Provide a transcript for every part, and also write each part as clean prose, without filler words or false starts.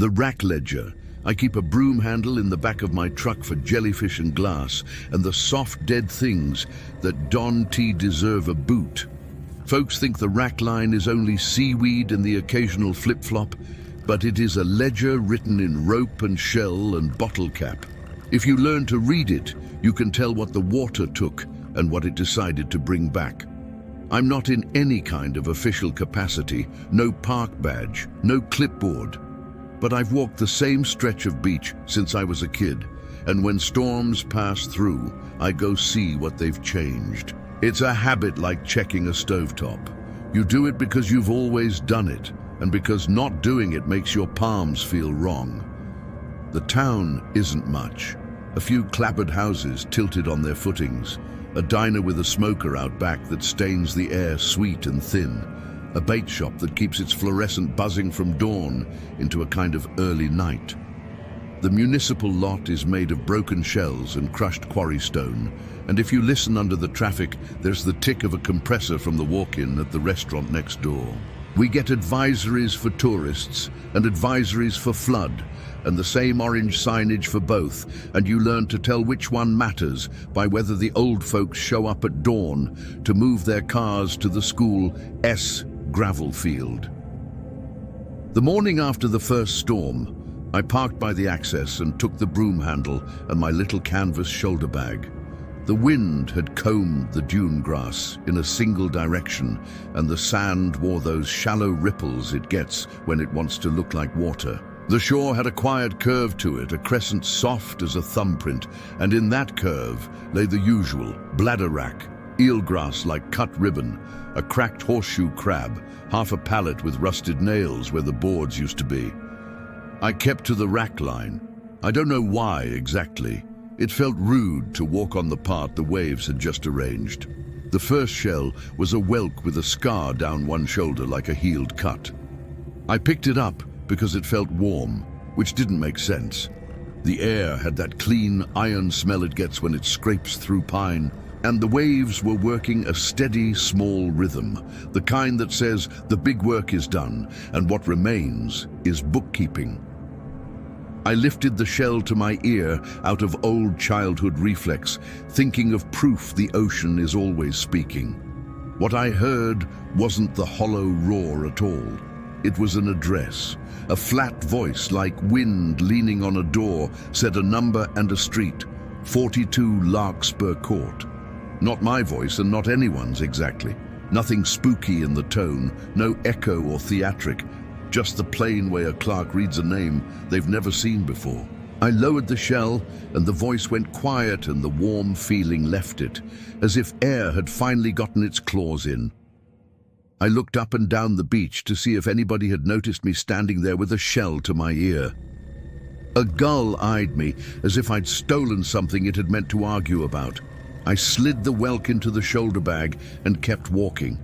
The rack ledger. I keep a broom handle in the back of my truck for jellyfish and glass, and the soft, dead things that don't deserve a boot. Folks think the rack line is only seaweed and the occasional flip-flop, but it is a ledger written in rope and shell and bottle cap. If you learn to read it, you can tell what the water took and what it decided to bring back. I'm not in any kind of official capacity, no park badge, no clipboard. But I've walked the same stretch of beach since I was a kid, and when storms pass through, I go see what they've changed. It's a habit like checking a stovetop. You do it because you've always done it, and because not doing it makes your palms feel wrong. The town isn't much. A few clapboard houses tilted on their footings, a diner with a smoker out back that stains the air sweet and thin, a bait shop that keeps its fluorescent buzzing from dawn into a kind of early night. The municipal lot is made of broken shells and crushed quarry stone, and if you listen under the traffic, there's the tick of a compressor from the walk-in at the restaurant next door. We get advisories for tourists and advisories for flood, and the same orange signage for both, and you learn to tell which one matters by whether the old folks show up at dawn to move their cars to the school gravel field. The morning after the first storm, I parked by the access and took the broom handle and my little canvas shoulder bag. The wind had combed the dune grass in a single direction, and the sand wore those shallow ripples it gets when it wants to look like water. The shore had a quiet curve to it, a crescent soft as a thumbprint, and in that curve lay the usual bladder wrack, eelgrass like cut ribbon, a cracked horseshoe crab, half a pallet with rusted nails where the boards used to be. I kept to the rack line. I don't know why exactly. It felt rude to walk on the part the waves had just arranged. The first shell was a whelk with a scar down one shoulder like a healed cut. I picked it up because it felt warm, which didn't make sense. The air had that clean iron smell it gets when it scrapes through pine, and the waves were working a steady, small rhythm, the kind that says the big work is done and what remains is bookkeeping. I lifted the shell to my ear out of old childhood reflex, thinking of proof the ocean is always speaking. What I heard wasn't the hollow roar at all. It was an address. A flat voice like wind leaning on a door said a number and a street, 42 Larkspur Court. Not my voice and not anyone's exactly. Nothing spooky in the tone, no echo or theatric, just the plain way a clerk reads a name they've never seen before. I lowered the shell and the voice went quiet and the warm feeling left it, as if air had finally gotten its claws in. I looked up and down the beach to see if anybody had noticed me standing there with a shell to my ear. A gull eyed me as if I'd stolen something it had meant to argue about. I slid the whelk into the shoulder bag and kept walking.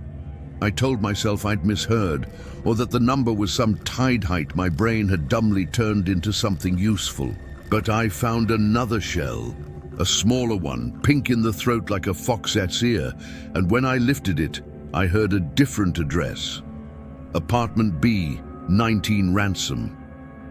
I told myself I'd misheard, or that the number was some tide height my brain had dumbly turned into something useful. But I found another shell, a smaller one, pink in the throat like a faucet's ear, and when I lifted it, I heard a different address. Apartment B, 19 Ransom.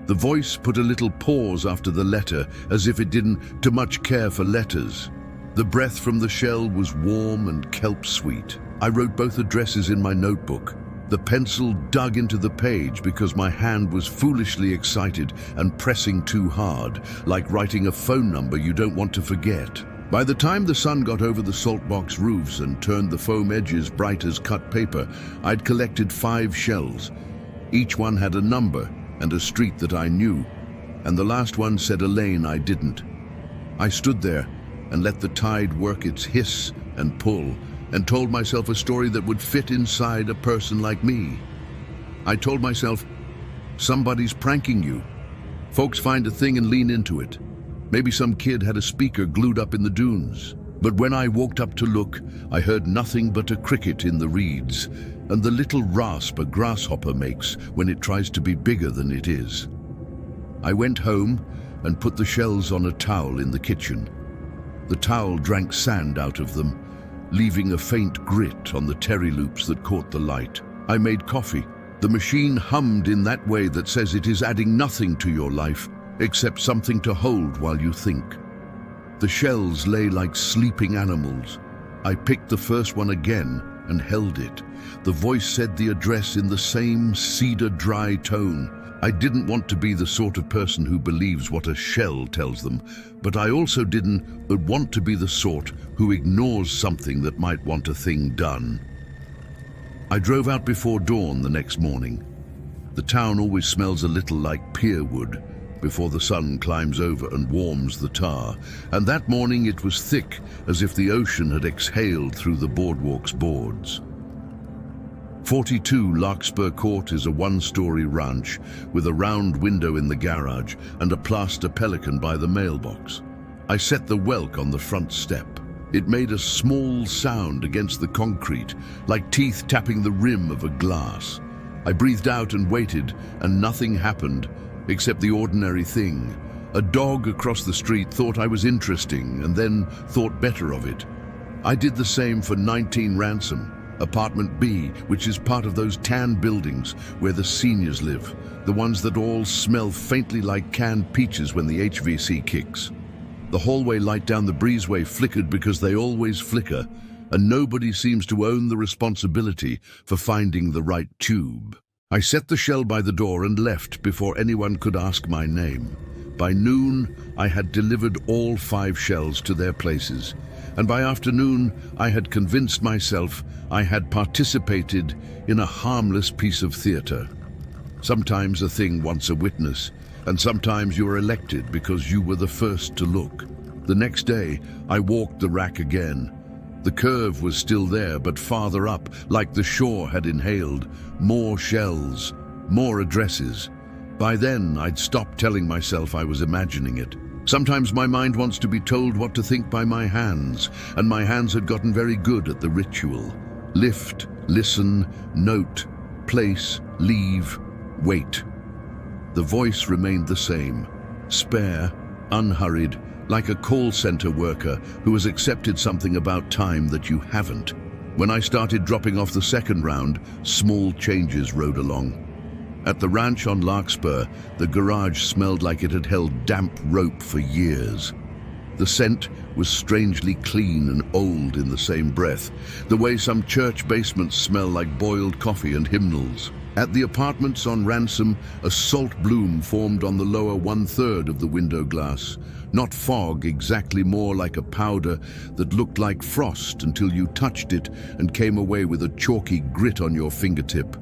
The voice put a little pause after the letter, as if it didn't too much care for letters. The breath from the shell was warm and kelp sweet. I wrote both addresses in my notebook. The pencil dug into the page because my hand was foolishly excited and pressing too hard, like writing a phone number you don't want to forget. By the time the sun got over the saltbox roofs and turned the foam edges bright as cut paper, I'd collected 5 shells. Each one had a number and a street that I knew, and the last one said a lane I didn't. I stood there and let the tide work its hiss and pull, and told myself a story that would fit inside a person like me. I told myself, somebody's pranking you. Folks find a thing and lean into it. Maybe some kid had a speaker glued up in the dunes. But when I walked up to look, I heard nothing but a cricket in the reeds, and the little rasp a grasshopper makes when it tries to be bigger than it is. I went home and put the shells on a towel in the kitchen. The towel drank sand out of them, leaving a faint grit on the terry loops that caught the light. I made coffee, The machine hummed in that way that says it is adding nothing to your life except something to hold while you think. The shells lay like sleeping animals. I picked the first one again and held it. The voice said the address in the same cedar dry tone. I didn't want to be the sort of person who believes what a shell tells them, but I also didn't want to be the sort who ignores something that might want a thing done. I drove out before dawn the next morning. The town always smells a little like pier wood before the sun climbs over and warms the tar, and that morning it was thick as if the ocean had exhaled through the boardwalk's boards. 42 Larkspur Court is a one-story ranch with a round window in the garage and a plaster pelican by the mailbox. I set the whelk on the front step. It made a small sound against the concrete, like teeth tapping the rim of a glass. I breathed out and waited, and nothing happened, except the ordinary thing. A dog across the street thought I was interesting and then thought better of it. I did the same for 19 Ransom, Apartment B, which is part of those tan buildings where the seniors live, the ones that all smell faintly like canned peaches when the HVAC kicks. The hallway light down the breezeway flickered because they always flicker, and nobody seems to own the responsibility for finding the right tube. I set the shell by the door and left before anyone could ask my name. By noon, I had delivered all 5 shells to their places, and by afternoon, I had convinced myself I had participated in a harmless piece of theater. Sometimes a thing wants a witness, and sometimes you are elected because you were the first to look. The next day, I walked the rack again. The curve was still there, but farther up, like the shore had inhaled. More shells, more addresses. By then, I'd stopped telling myself I was imagining it. Sometimes my mind wants to be told what to think by my hands, and my hands had gotten very good at the ritual. Lift, listen, note, place, leave, wait. The voice remained the same, spare, unhurried, like a call center worker who has accepted something about time that you haven't. When I started dropping off the second round, small changes rode along. At the ranch on Larkspur, the garage smelled like it had held damp rope for years. The scent was strangely clean and old in the same breath, the way some church basements smell like boiled coffee and hymnals. At the apartments on Ransom, a salt bloom formed on the lower 1/3 of the window glass. Not fog, exactly, more like a powder that looked like frost until you touched it and came away with a chalky grit on your fingertip.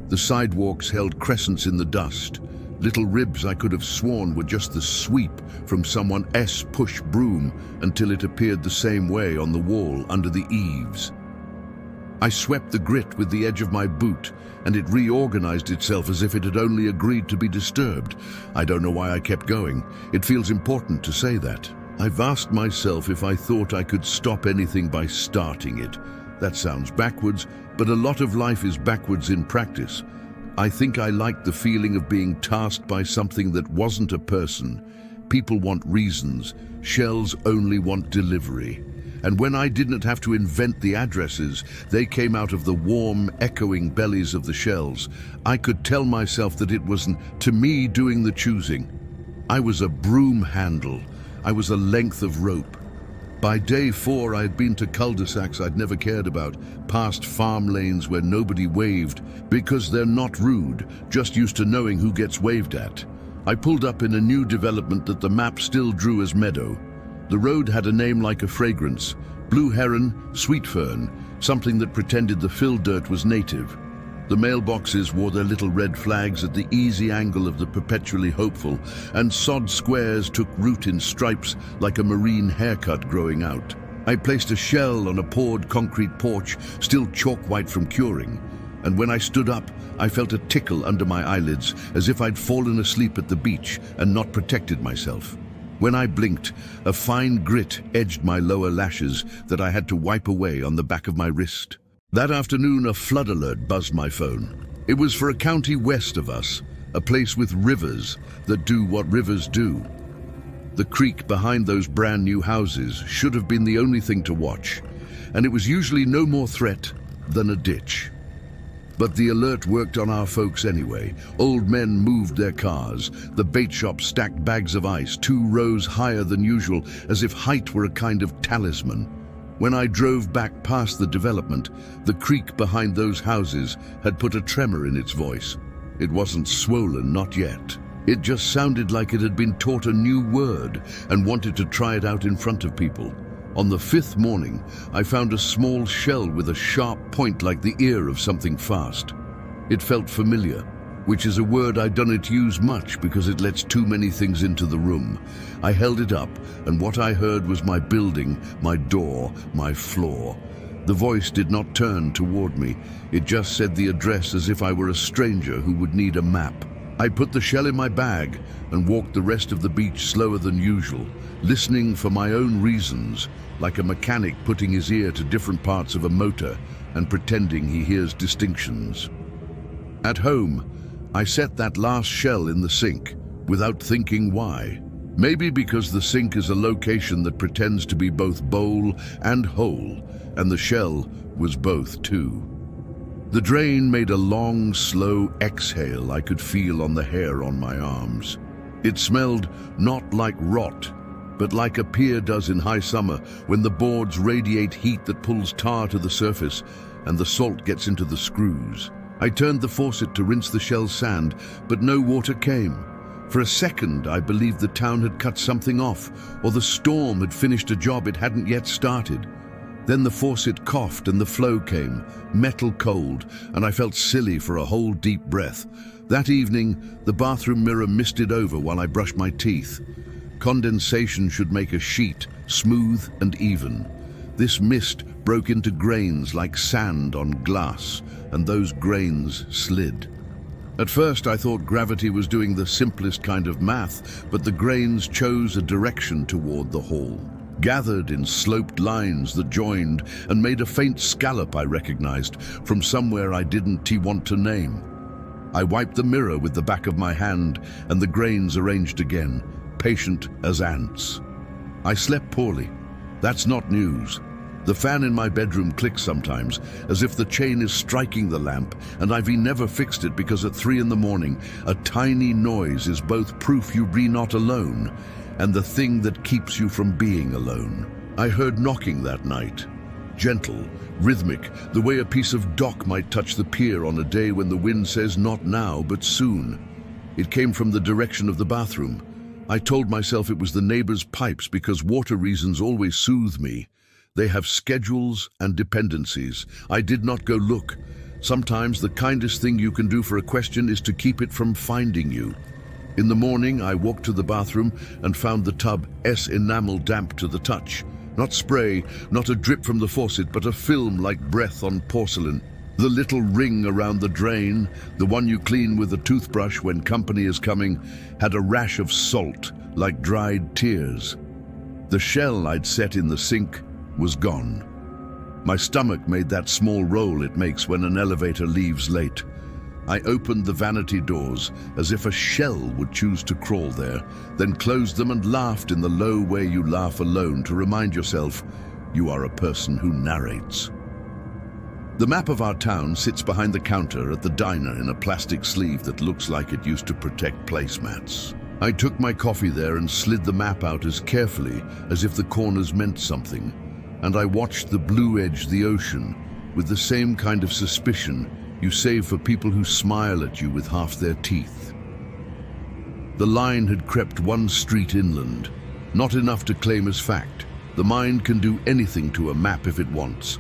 The sidewalks held crescents in the dust, little ribs I could have sworn were just the sweep from someone's push broom until it appeared the same way on the wall under the eaves. I swept the grit with the edge of my boot, and it reorganized itself as if it had only agreed to be disturbed. I don't know why I kept going. It feels important to say that. I've asked myself if I thought I could stop anything by starting it. That sounds backwards, but a lot of life is backwards in practice. I think I liked the feeling of being tasked by something that wasn't a person. People want reasons. Shells only want delivery. And when I didn't have to invent the addresses, they came out of the warm, echoing bellies of the shells. I could tell myself that it wasn't to me doing the choosing. I was a broom handle. I was a length of rope. By day 4, I had been to cul-de-sacs I'd never cared about, past farm lanes where nobody waved, because they're not rude, just used to knowing who gets waved at. I pulled up in a new development that the map still drew as meadow. The road had a name like a fragrance, blue heron, sweet fern, something that pretended the fill dirt was native. The mailboxes wore their little red flags at the easy angle of the perpetually hopeful, and sod squares took root in stripes like a marine haircut growing out. I placed a shell on a poured concrete porch, still chalk white from curing, and when I stood up, I felt a tickle under my eyelids, as if I'd fallen asleep at the beach and not protected myself. When I blinked, a fine grit edged my lower lashes that I had to wipe away on the back of my wrist. That afternoon, a flood alert buzzed my phone. It was for a county west of us, a place with rivers that do what rivers do. The creek behind those brand new houses should have been the only thing to watch, and it was usually no more threat than a ditch. But the alert worked on our folks anyway. Old men moved their cars. The bait shop stacked bags of ice 2 rows higher than usual, as if height were a kind of talisman. When I drove back past the development, the creek behind those houses had put a tremor in its voice. It wasn't swollen, not yet. It just sounded like it had been taught a new word and wanted to try it out in front of people. On the 5th morning, I found a small shell with a sharp point like the ear of something fast. It felt familiar, which is a word I don't use much because it lets too many things into the room. I held it up, and what I heard was my building, my door, my floor. The voice did not turn toward me. It just said the address as if I were a stranger who would need a map. I put the shell in my bag and walked the rest of the beach slower than usual, listening for my own reasons, like a mechanic putting his ear to different parts of a motor and pretending he hears distinctions. At home, I set that last shell in the sink, without thinking why. Maybe because the sink is a location that pretends to be both bowl and hole, and the shell was both too. The drain made a long, slow exhale I could feel on the hair on my arms. It smelled not like rot, but like a pier does in high summer when the boards radiate heat that pulls tar to the surface and the salt gets into the screws. I turned the faucet to rinse the shell's sand, but no water came. For a second, I believed the town had cut something off, or the storm had finished a job it hadn't yet started. Then the faucet coughed and the flow came, metal cold, and I felt silly for a whole deep breath. That evening, the bathroom mirror misted over while I brushed my teeth. Condensation should make a sheet, smooth and even. This mist broke into grains like sand on glass, and those grains slid. At first, I thought gravity was doing the simplest kind of math, but the grains chose a direction toward the hall. Gathered in sloped lines that joined and made a faint scallop I recognized from somewhere I didn't want to name. I wiped the mirror with the back of my hand and the grains arranged again, patient as ants. I slept poorly. That's not news. The fan in my bedroom clicks sometimes, as if the chain is striking the lamp, and I've never fixed it because at 3 in the morning, a tiny noise is both proof you be not alone and the thing that keeps you from being alone. I heard knocking that night. Gentle, rhythmic, the way a piece of dock might touch the pier on a day when the wind says not now, but soon. It came from the direction of the bathroom. I told myself it was the neighbor's pipes because water reasons always soothe me. They have schedules and dependencies. I did not go look. Sometimes the kindest thing you can do for a question is to keep it from finding you. In the morning, I walked to the bathroom and found the tub enamel damp to the touch. Not spray, not a drip from the faucet, but a film like breath on porcelain. The little ring around the drain, the one you clean with a toothbrush when company is coming, had a rash of salt like dried tears. The shell I'd set in the sink was gone. My stomach made that small roll it makes when an elevator leaves late. I opened the vanity doors as if a shell would choose to crawl there, then closed them and laughed in the low way you laugh alone to remind yourself you are a person who narrates. The map of our town sits behind the counter at the diner in a plastic sleeve that looks like it used to protect placemats. I took my coffee there and slid the map out as carefully as if the corners meant something, and I watched the blue edge the ocean with the same kind of suspicion you save for people who smile at you with half their teeth. The line had crept one street inland, not enough to claim as fact. The mind can do anything to a map if it wants.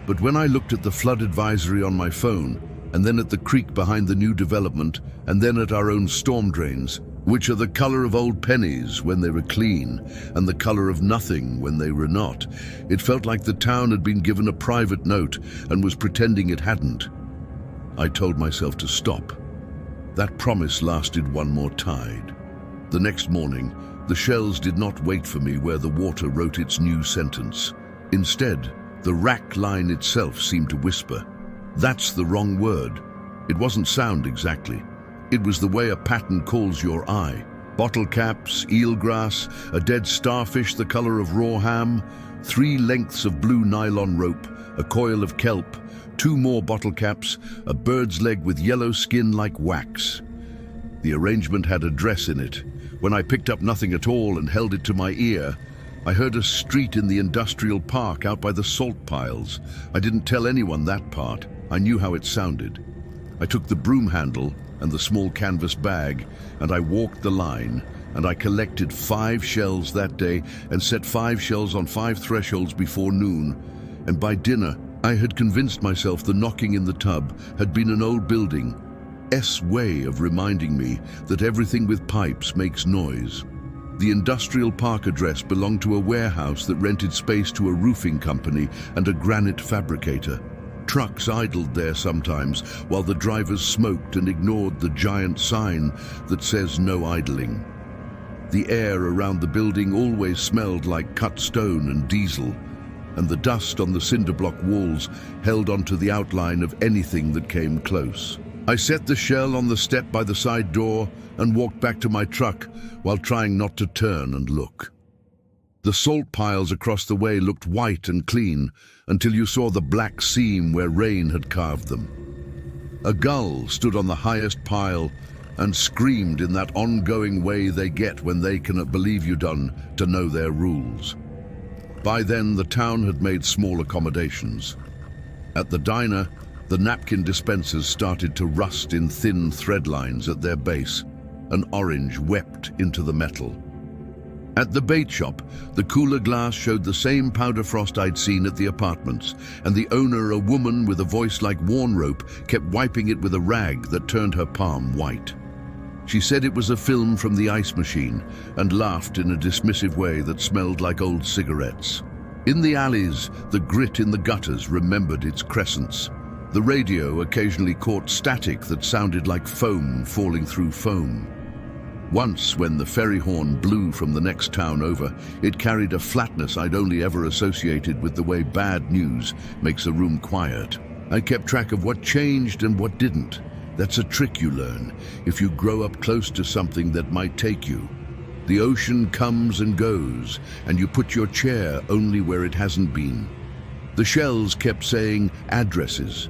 But when I looked at the flood advisory on my phone, and then at the creek behind the new development, and then at our own storm drains, which are the color of old pennies when they were clean, and the color of nothing when they were not, it felt like the town had been given a private note and was pretending it hadn't. I told myself to stop. That promise lasted one more tide. The next morning, the shells did not wait for me where the water wrote its new sentence. Instead, the rack line itself seemed to whisper. That's the wrong word. It wasn't sound exactly. It was the way a pattern calls your eye. Bottle caps, eelgrass, a dead starfish the color of raw ham, 3 lengths of blue nylon rope, a coil of kelp, 2 more bottle caps, a bird's leg with yellow skin like wax. The arrangement had a dress in it. When I picked up nothing at all and held it to my ear, I heard a street in the industrial park out by the salt piles. I didn't tell anyone that part. I knew how it sounded. I took the broom handle and the small canvas bag, and I walked the line, and I collected 5 shells that day and set 5 shells on 5 thresholds before noon. And by dinner, I had convinced myself the knocking in the tub had been an old building. Way of reminding me that everything with pipes makes noise. The industrial park address belonged to a warehouse that rented space to a roofing company and a granite fabricator. Trucks idled there sometimes while the drivers smoked and ignored the giant sign that says no idling. The air around the building always smelled like cut stone and diesel, and the dust on the cinderblock walls held onto the outline of anything that came close. I set the shell on the step by the side door and walked back to my truck while trying not to turn and look. The salt piles across the way looked white and clean until you saw the black seam where rain had carved them. A gull stood on the highest pile and screamed in that ongoing way they get when they cannot believe you done to know their rules. By then, the town had made small accommodations. At the diner, the napkin dispensers started to rust in thin thread lines at their base. An orange wept into the metal. At the bait shop, the cooler glass showed the same powder frost I'd seen at the apartments, and the owner, a woman with a voice like worn rope, kept wiping it with a rag that turned her palm white. She said it was a film from the ice machine and laughed in a dismissive way that smelled like old cigarettes. In the alleys, the grit in the gutters remembered its crescents. The radio occasionally caught static that sounded like foam falling through foam. Once, when the ferry horn blew from the next town over, it carried a flatness I'd only ever associated with the way bad news makes a room quiet. I kept track of what changed and what didn't. That's a trick you learn if you grow up close to something that might take you. The ocean comes and goes, and you put your chair only where it hasn't been. The shells kept saying addresses.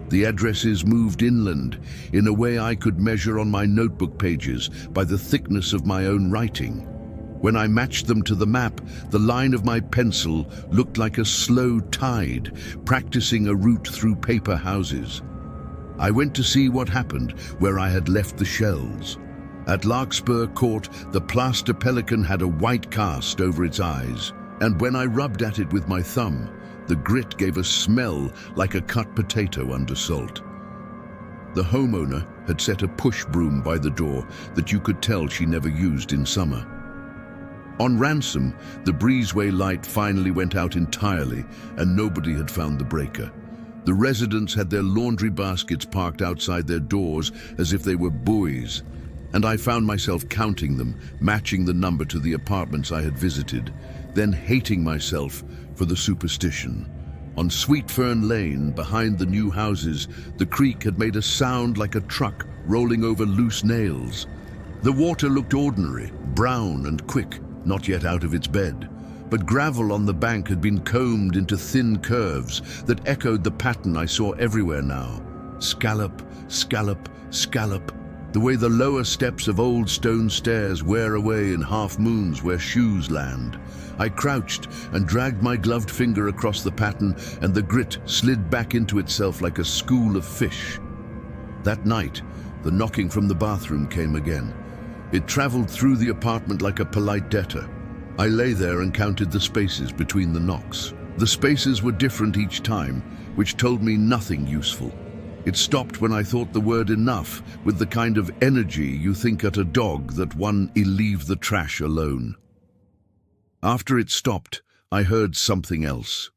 The addresses moved inland in a way I could measure on my notebook pages by the thickness of my own writing. When I matched them to the map, the line of my pencil looked like a slow tide, practicing a route through paper houses. I went to see what happened where I had left the shells. At Larkspur Court, the plaster pelican had a white cast over its eyes, and when I rubbed at it with my thumb, the grit gave a smell like a cut potato under salt. The homeowner had set a push broom by the door that you could tell she never used in summer. On Ransom, the breezeway light finally went out entirely and nobody had found the breaker. The residents had their laundry baskets parked outside their doors as if they were buoys, and I found myself counting them, matching the number to the apartments I had visited, then hating myself for the superstition. On Sweet Fern Lane, behind the new houses, the creek had made a sound like a truck rolling over loose nails. The water looked ordinary, brown and quick, not yet out of its bed. But gravel on the bank had been combed into thin curves that echoed the pattern I saw everywhere now. Scallop, scallop, scallop. The way the lower steps of old stone stairs wear away in half moons where shoes land. I crouched and dragged my gloved finger across the pattern, and the grit slid back into itself like a school of fish. That night, the knocking from the bathroom came again. It traveled through the apartment like a polite debtor. I lay there and counted the spaces between the knocks. The spaces were different each time, which told me nothing useful. It stopped when I thought the word enough, with the kind of energy you think at a dog that one leave the trash alone. After it stopped, I heard something else.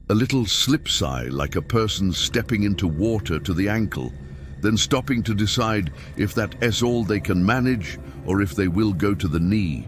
A little slip sigh like a person stepping into water to the ankle, then stopping to decide if that's all they can manage or if they will go to the knee.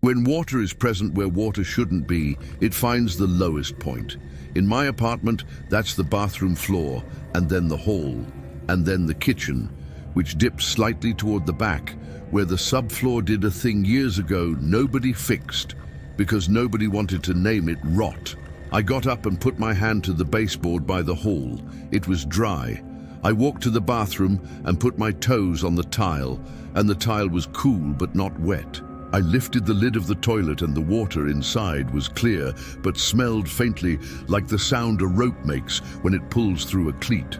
When water is present where water shouldn't be, it finds the lowest point. In my apartment, that's the bathroom floor, and then the hall, and then the kitchen, which dips slightly toward the back, where the subfloor did a thing years ago nobody fixed, because nobody wanted to name it rot. I got up and put my hand to the baseboard by the hall. It was dry. I walked to the bathroom and put my toes on the tile, and the tile was cool but not wet. I lifted the lid of the toilet and the water inside was clear but smelled faintly like the sound a rope makes when it pulls through a cleat.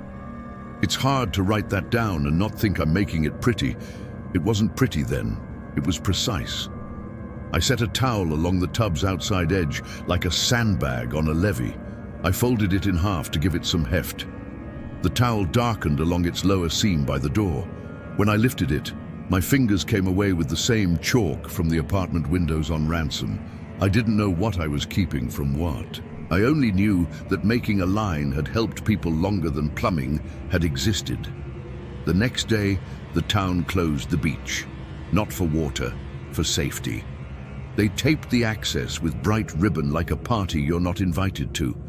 It's hard to write that down and not think I'm making it pretty. It wasn't pretty then. It was precise. I set a towel along the tub's outside edge like a sandbag on a levee. I folded it in half to give it some heft. The towel darkened along its lower seam by the door. When I lifted it, my fingers came away with the same chalk from the apartment windows on Ransom. I didn't know what I was keeping from what. I only knew that making a line had helped people longer than plumbing had existed. The next day, the town closed the beach. Not for water, for safety. They taped the access with bright ribbon like a party you're not invited to.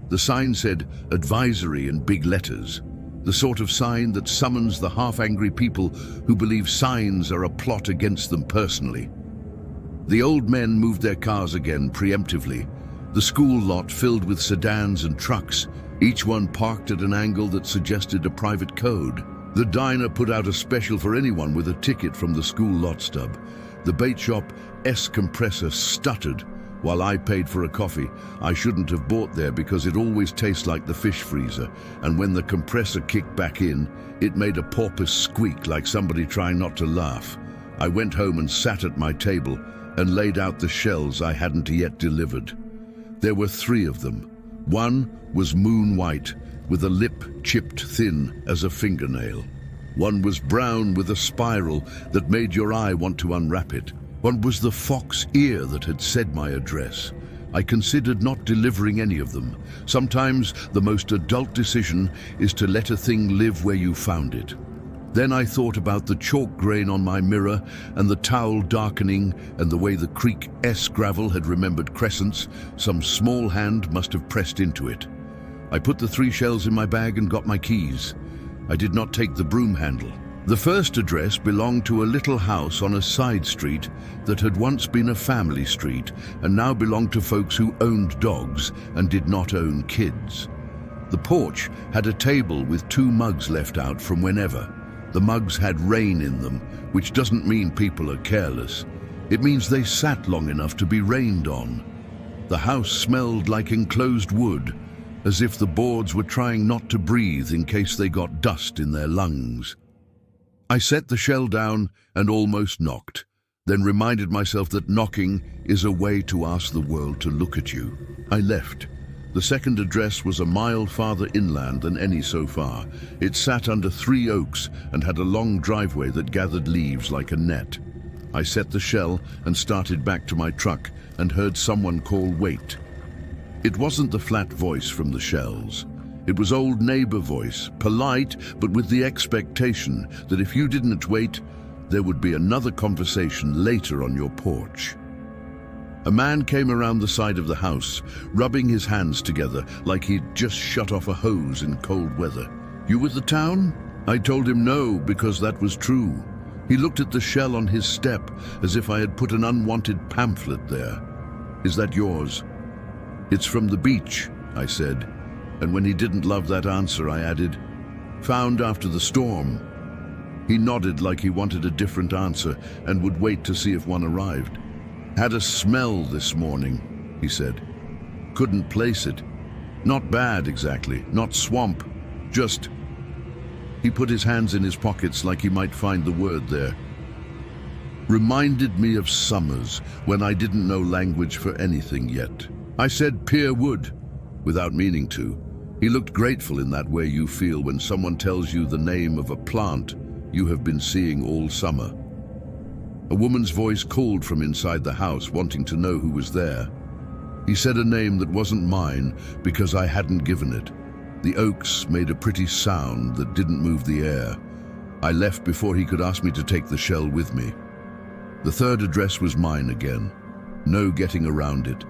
The sign said advisory in big letters. The sort of sign that summons the half-angry people who believe signs are a plot against them personally. The old men moved their cars again preemptively. The school lot filled with sedans and trucks, each one parked at an angle that suggested a private code. The diner put out a special for anyone with a ticket from the school lot stub. The bait shop compressor stuttered while I paid for a coffee. I shouldn't have bought there because it always tastes like the fish freezer, and when the compressor kicked back in, it made a porpoise squeak like somebody trying not to laugh. I went home and sat at my table and laid out the shells I hadn't yet delivered. There were 3 of them. One was moon white, with a lip chipped thin as a fingernail. One was brown with a spiral that made your eye want to unwrap it. One was the fox ear that had said my address. I considered not delivering any of them. Sometimes the most adult decision is to let a thing live where you found it. Then I thought about the chalk grain on my mirror and the towel darkening and the way the creek gravel had remembered crescents. Some small hand must have pressed into it. I put the 3 shells in my bag and got my keys. I did not take the broom handle. The first address belonged to a little house on a side street that had once been a family street and now belonged to folks who owned dogs and did not own kids. The porch had a table with 2 mugs left out from whenever. The mugs had rain in them, which doesn't mean people are careless. It means they sat long enough to be rained on. The house smelled like enclosed wood, as if the boards were trying not to breathe in case they got dust in their lungs. I set the shell down and almost knocked, then reminded myself that knocking is a way to ask the world to look at you. I left. The second address was a mile farther inland than any so far. It sat under 3 oaks and had a long driveway that gathered leaves like a net. I set the shell and started back to my truck and heard someone call wait. It wasn't the flat voice from the shells. It was old neighbor voice, polite, but with the expectation that if you didn't wait, there would be another conversation later on your porch. A man came around the side of the house, rubbing his hands together like he'd just shut off a hose in cold weather. "You with the town?" I told him no, because that was true. He looked at the shell on his step as if I had put an unwanted pamphlet there. "Is that yours?" "It's from the beach," I said. And when he didn't love that answer, I added, "Found after the storm." He nodded like he wanted a different answer and would wait to see if one arrived. "Had a smell this morning," he said. "Couldn't place it. Not bad exactly, not swamp, just..." He put his hands in his pockets like he might find the word there. Reminded me of summers when I didn't know language for anything yet. I said pier wood, without meaning to. He looked grateful in that way you feel when someone tells you the name of a plant you have been seeing all summer. A woman's voice called from inside the house, wanting to know who was there. He said a name that wasn't mine because I hadn't given it. The oaks made a pretty sound that didn't move the air. I left before he could ask me to take the shell with me. The third address was mine again. No getting around it.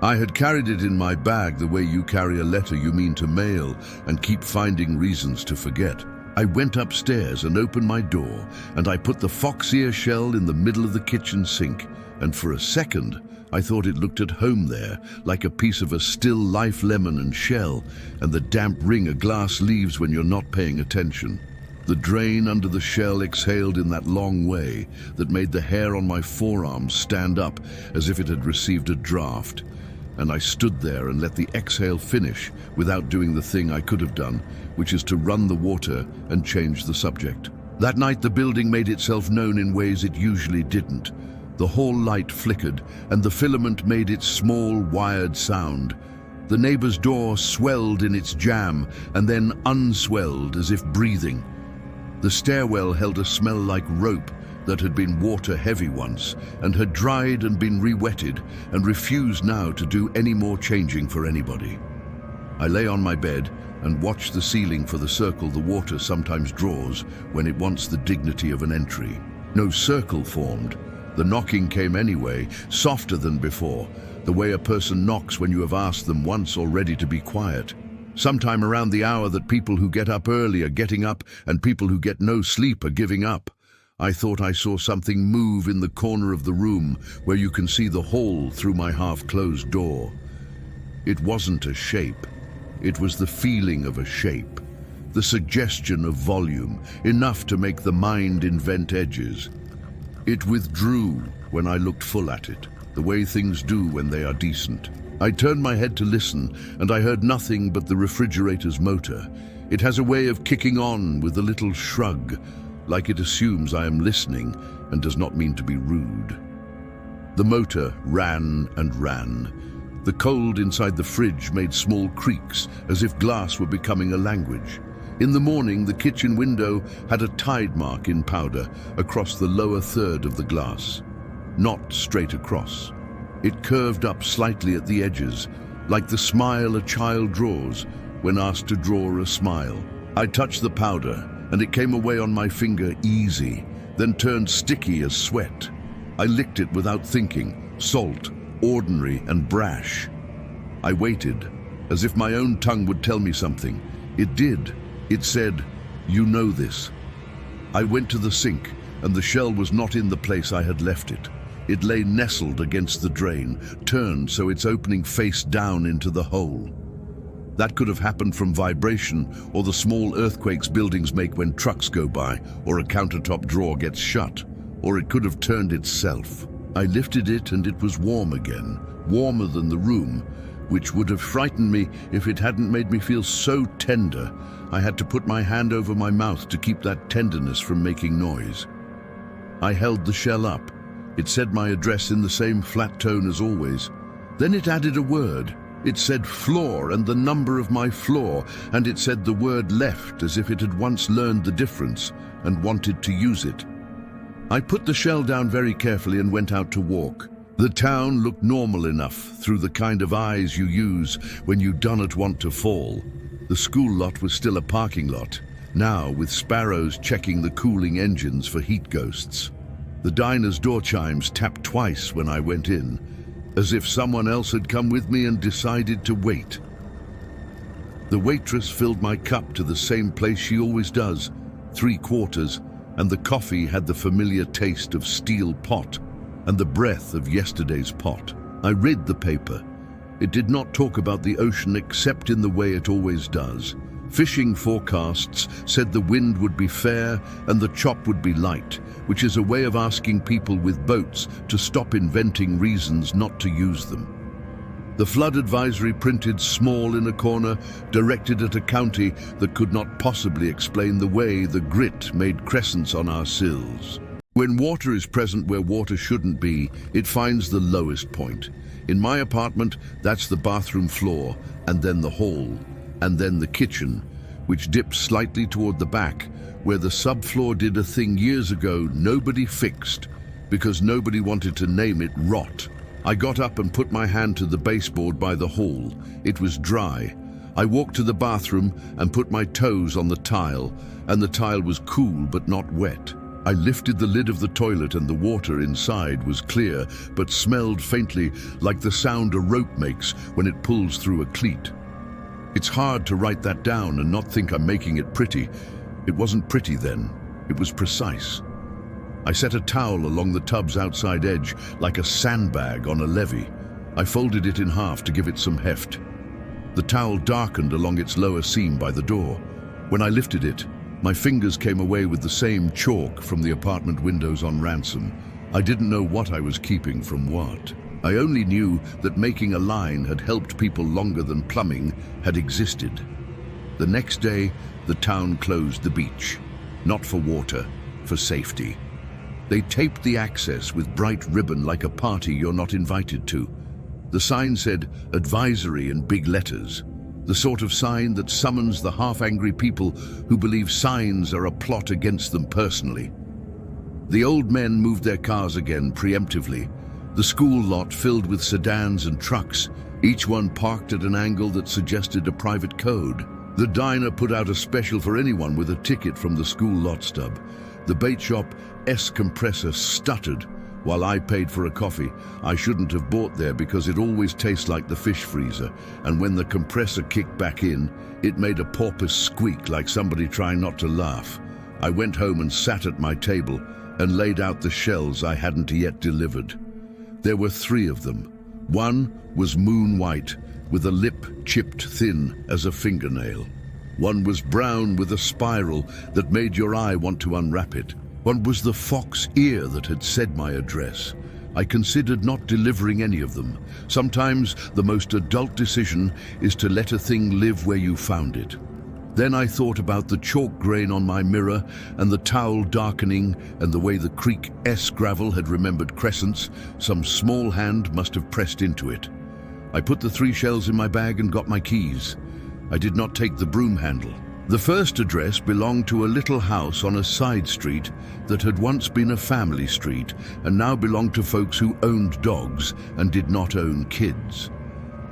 I had carried it in my bag the way you carry a letter you mean to mail and keep finding reasons to forget. I went upstairs and opened my door, and I put the fox ear shell in the middle of the kitchen sink, and for a second I thought it looked at home there, like a piece of a still life lemon and shell, and the damp ring a glass leaves when you're not paying attention. The drain under the shell exhaled in that long way that made the hair on my forearms stand up as if it had received a draft. And I stood there and let the exhale finish without doing the thing I could have done, which is to run the water and change the subject. That night the building made itself known in ways it usually didn't. The hall light flickered and the filament made its small wired sound. The neighbor's door swelled in its jamb and then unswelled as if breathing. The stairwell held a smell like rope that had been water heavy once and had dried and been re-wetted and refused now to do any more changing for anybody. I lay on my bed and watched the ceiling for the circle the water sometimes draws when it wants the dignity of an entry. No circle formed. The knocking came anyway, softer than before, the way a person knocks when you have asked them once already to be quiet. Sometime around the hour that people who get up early are getting up and people who get no sleep are giving up. I thought I saw something move in the corner of the room where you can see the hole through my half-closed door. It wasn't a shape. It was the feeling of a shape, the suggestion of volume, enough to make the mind invent edges. It withdrew when I looked full at it, the way things do when they are decent. I turned my head to listen, and I heard nothing but the refrigerator's motor. It has a way of kicking on with a little shrug, like it assumes I am listening and does not mean to be rude. The motor ran and ran. The cold inside the fridge made small creaks, as if glass were becoming a language. In the morning, the kitchen window had a tide mark in powder across the lower third of the glass, not straight across. It curved up slightly at the edges, like the smile a child draws when asked to draw a smile. I touched the powder, and it came away on my finger easy, then turned sticky as sweat. I licked it without thinking, salt, ordinary and brash. I waited, as if my own tongue would tell me something. It did. It said, "You know this." I went to the sink, and the shell was not in the place I had left it. It lay nestled against the drain, turned so its opening faced down into the hole. That could have happened from vibration or the small earthquakes buildings make when trucks go by or a countertop drawer gets shut, or it could have turned itself. I lifted it and it was warm again, warmer than the room, which would have frightened me if it hadn't made me feel so tender I had to put my hand over my mouth to keep that tenderness from making noise. I held the shell up. It said my address in the same flat tone as always. Then it added a word. It said floor and the number of my floor, and it said the word left as if it had once learned the difference and wanted to use it. I put the shell down very carefully and went out to walk. The town looked normal enough through the kind of eyes you use when you do not want to fall. The school lot was still a parking lot, now with sparrows checking the cooling engines for heat ghosts. The diner's door chimes tapped twice when I went in, as if someone else had come with me and decided to wait. The waitress filled my cup to the same place she always does, 3/4, and the coffee had the familiar taste of steel pot and the breath of yesterday's pot. I read the paper. It did not talk about the ocean except in the way it always does. Fishing forecasts said the wind would be fair and the chop would be light, which is a way of asking people with boats to stop inventing reasons not to use them. The flood advisory printed small in a corner, directed at a county that could not possibly explain the way the grit made crescents on our sills. When water is present where water shouldn't be, it finds the lowest point. In my apartment, that's the bathroom floor, and then the hall, and then the kitchen, which dips slightly toward the back, where the subfloor did a thing years ago nobody fixed, because nobody wanted to name it rot. I got up and put my hand to the baseboard by the hall. It was dry. I walked to the bathroom and put my toes on the tile, and the tile was cool but not wet. I lifted the lid of the toilet and the water inside was clear, but smelled faintly like the sound a rope makes when it pulls through a cleat. It's hard to write that down and not think I'm making it pretty, It wasn't pretty then, it was precise. I set a towel along the tub's outside edge like a sandbag on a levee. I folded it in half to give it some heft. The towel darkened along its lower seam by the door. When I lifted it, my fingers came away with the same chalk from the apartment windows on Ransom. I didn't know what I was keeping from what. I only knew that making a line had helped people longer than plumbing had existed. The next day, the town closed the beach. Not for water, for safety. They taped the access with bright ribbon like a party you're not invited to. The sign said, "Advisory" in big letters. The sort of sign that summons the half-angry people who believe signs are a plot against them personally. The old men moved their cars again preemptively. The school lot filled with sedans and trucks, each one parked at an angle that suggested a private code. The diner put out a special for anyone with a ticket from the school lot stub. The bait shop compressor stuttered while I paid for a coffee I shouldn't have bought there because it always tastes like the fish freezer, and when the compressor kicked back in, it made a porpoise squeak like somebody trying not to laugh. I went home and sat at my table and laid out the shells I hadn't yet delivered. There were 3 of them. One was moon white, with a lip chipped thin as a fingernail. One was brown with a spiral that made your eye want to unwrap it. One was the fox ear that had said my address. I considered not delivering any of them. Sometimes the most adult decision is to let a thing live where you found it. Then I thought about the chalk grain on my mirror and the towel darkening and the way the creek gravel had remembered crescents. Some small hand must have pressed into it. I put the 3 shells in my bag and got my keys. I did not take the broom handle. The first address belonged to a little house on a side street that had once been a family street and now belonged to folks who owned dogs and did not own kids.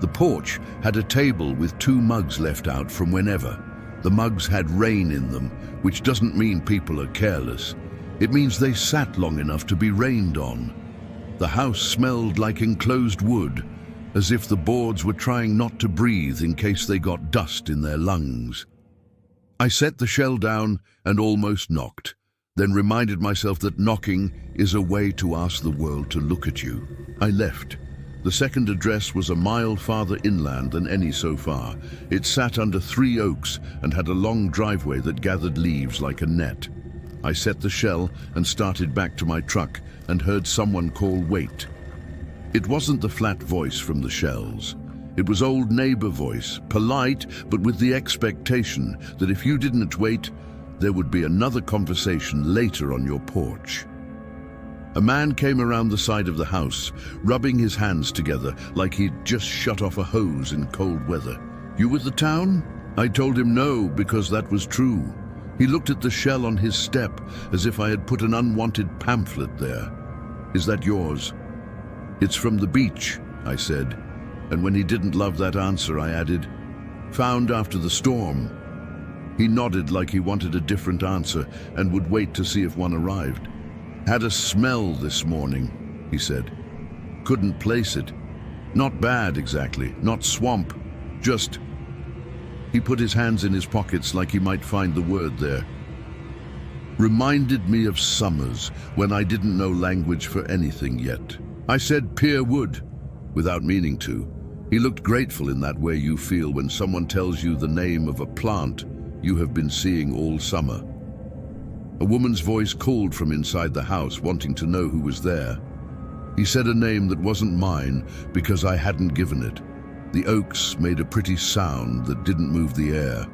The porch had a table with 2 mugs left out from whenever. The mugs had rain in them, which doesn't mean people are careless. It means they sat long enough to be rained on. The house smelled like enclosed wood, as if the boards were trying not to breathe in case they got dust in their lungs. I set the shell down and almost knocked, then reminded myself that knocking is a way to ask the world to look at you. I left. The second address was a mile farther inland than any so far. It sat under 3 oaks and had a long driveway that gathered leaves like a net. I set the shell and started back to my truck and heard someone call wait. It wasn't the flat voice from the shells. It was old neighbor voice, polite but with the expectation that if you didn't wait, there would be another conversation later on your porch. A man came around the side of the house, rubbing his hands together like he'd just shut off a hose in cold weather. "You with the town?" I told him no, because that was true. He looked at the shell on his step as if I had put an unwanted pamphlet there. "Is that yours?" "It's from the beach," I said, and when he didn't love that answer, I added, "Found after the storm." He nodded like he wanted a different answer and would wait to see if one arrived. "Had a smell this morning," he said. "Couldn't place it. Not bad exactly, not swamp, just..." He put his hands in his pockets like he might find the word there. Reminded me of summers when I didn't know language for anything yet. I said pier wood, without meaning to. He looked grateful in that way you feel when someone tells you the name of a plant you have been seeing all summer. A woman's voice called from inside the house, wanting to know who was there. He said a name that wasn't mine because I hadn't given it. The oaks made a pretty sound that didn't move the air.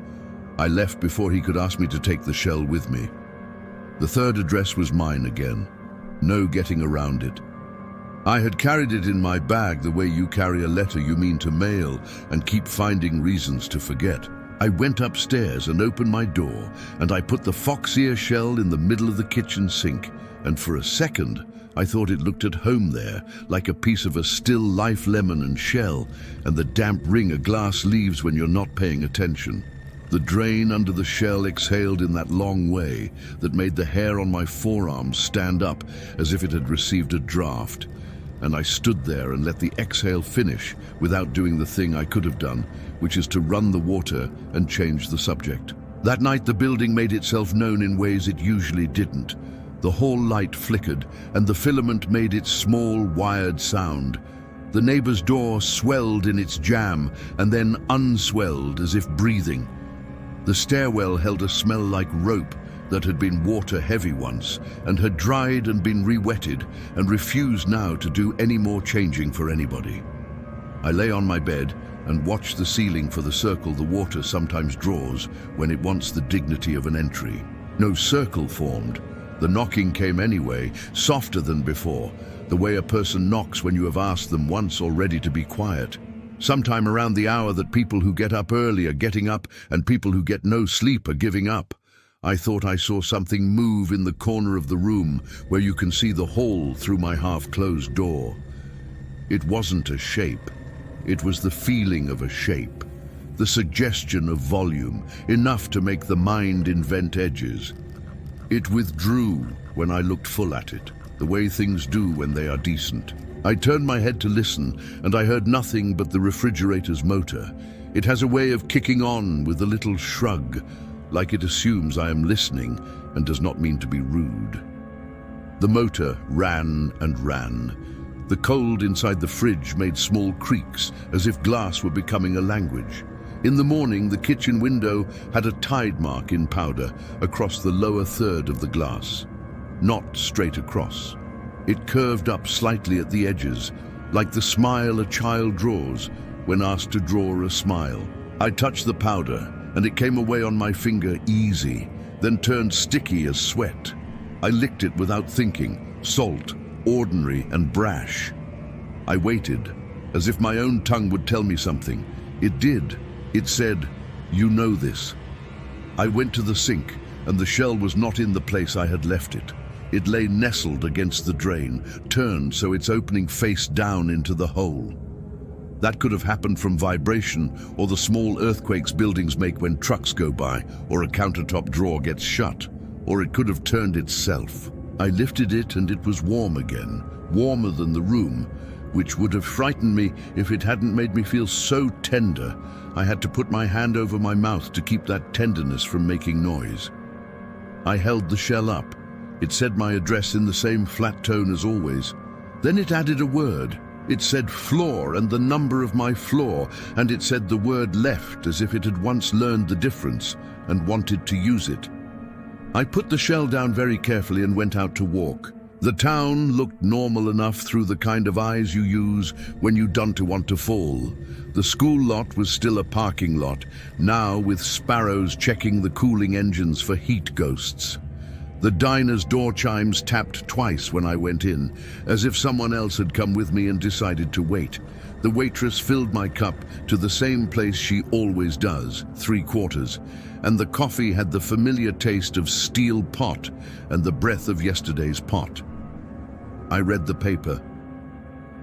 I left before he could ask me to take the shell with me. The third address was mine again. No getting around it. I had carried it in my bag the way you carry a letter you mean to mail and keep finding reasons to forget. I went upstairs and opened my door, and I put the fox ear shell in the middle of the kitchen sink, and for a second I thought it looked at home there, like a piece of a still life lemon and shell, and the damp ring a glass leaves when you're not paying attention. The drain under the shell exhaled in that long way that made the hair on my forearms stand up as if it had received a draft. And I stood there and let the exhale finish without doing the thing I could have done, which is to run the water and change the subject. That night the building made itself known in ways it usually didn't. The hall light flickered, and the filament made its small, wired sound. The neighbor's door swelled in its jamb, and then unswelled as if breathing. The stairwell held a smell like rope that had been water-heavy once, and had dried and been re-wetted, and refused now to do any more changing for anybody. I lay on my bed and watched the ceiling for the circle the water sometimes draws when it wants the dignity of an entry. No circle formed. The knocking came anyway, softer than before, the way a person knocks when you have asked them once already to be quiet. Sometime around the hour that people who get up early are getting up and people who get no sleep are giving up. I thought I saw something move in the corner of the room where you can see the hall through my half-closed door. It wasn't a shape. It was the feeling of a shape, the suggestion of volume, enough to make the mind invent edges. It withdrew when I looked full at it, the way things do when they are decent. I turned my head to listen, and I heard nothing but the refrigerator's motor. It has a way of kicking on with a little shrug, like it assumes I am listening and does not mean to be rude. The motor ran and ran. The cold inside the fridge made small creaks, as if glass were becoming a language. In the morning, the kitchen window had a tide mark in powder across the lower third of the glass. Not straight across. It curved up slightly at the edges, like the smile a child draws when asked to draw a smile. I touched the powder, and it came away on my finger easy, then turned sticky as sweat. I licked it without thinking, salt, ordinary and brash. I waited, as if my own tongue would tell me something. It did. It said, "You know this." I went to the sink, and the shell was not in the place I had left it. It lay nestled against the drain, turned so its opening faced down into the hole. That could have happened from vibration or the small earthquakes buildings make when trucks go by or a countertop drawer gets shut, or it could have turned itself. I lifted it and it was warm again, warmer than the room, which would have frightened me if it hadn't made me feel so tender I had to put my hand over my mouth to keep that tenderness from making noise. I held the shell up. It said my address in the same flat tone as always. Then it added a word. It said floor and the number of my floor, and it said the word left as if it had once learned the difference and wanted to use it. I put the shell down very carefully and went out to walk. The town looked normal enough through the kind of eyes you use when you don't want to fall. The school lot was still a parking lot, now with sparrows checking the cooling engines for heat ghosts. The diner's door chimes tapped twice when I went in, as if someone else had come with me and decided to wait. The waitress filled my cup to the same place she always does, 3/4, and the coffee had the familiar taste of steel pot and the breath of yesterday's pot. I read the paper.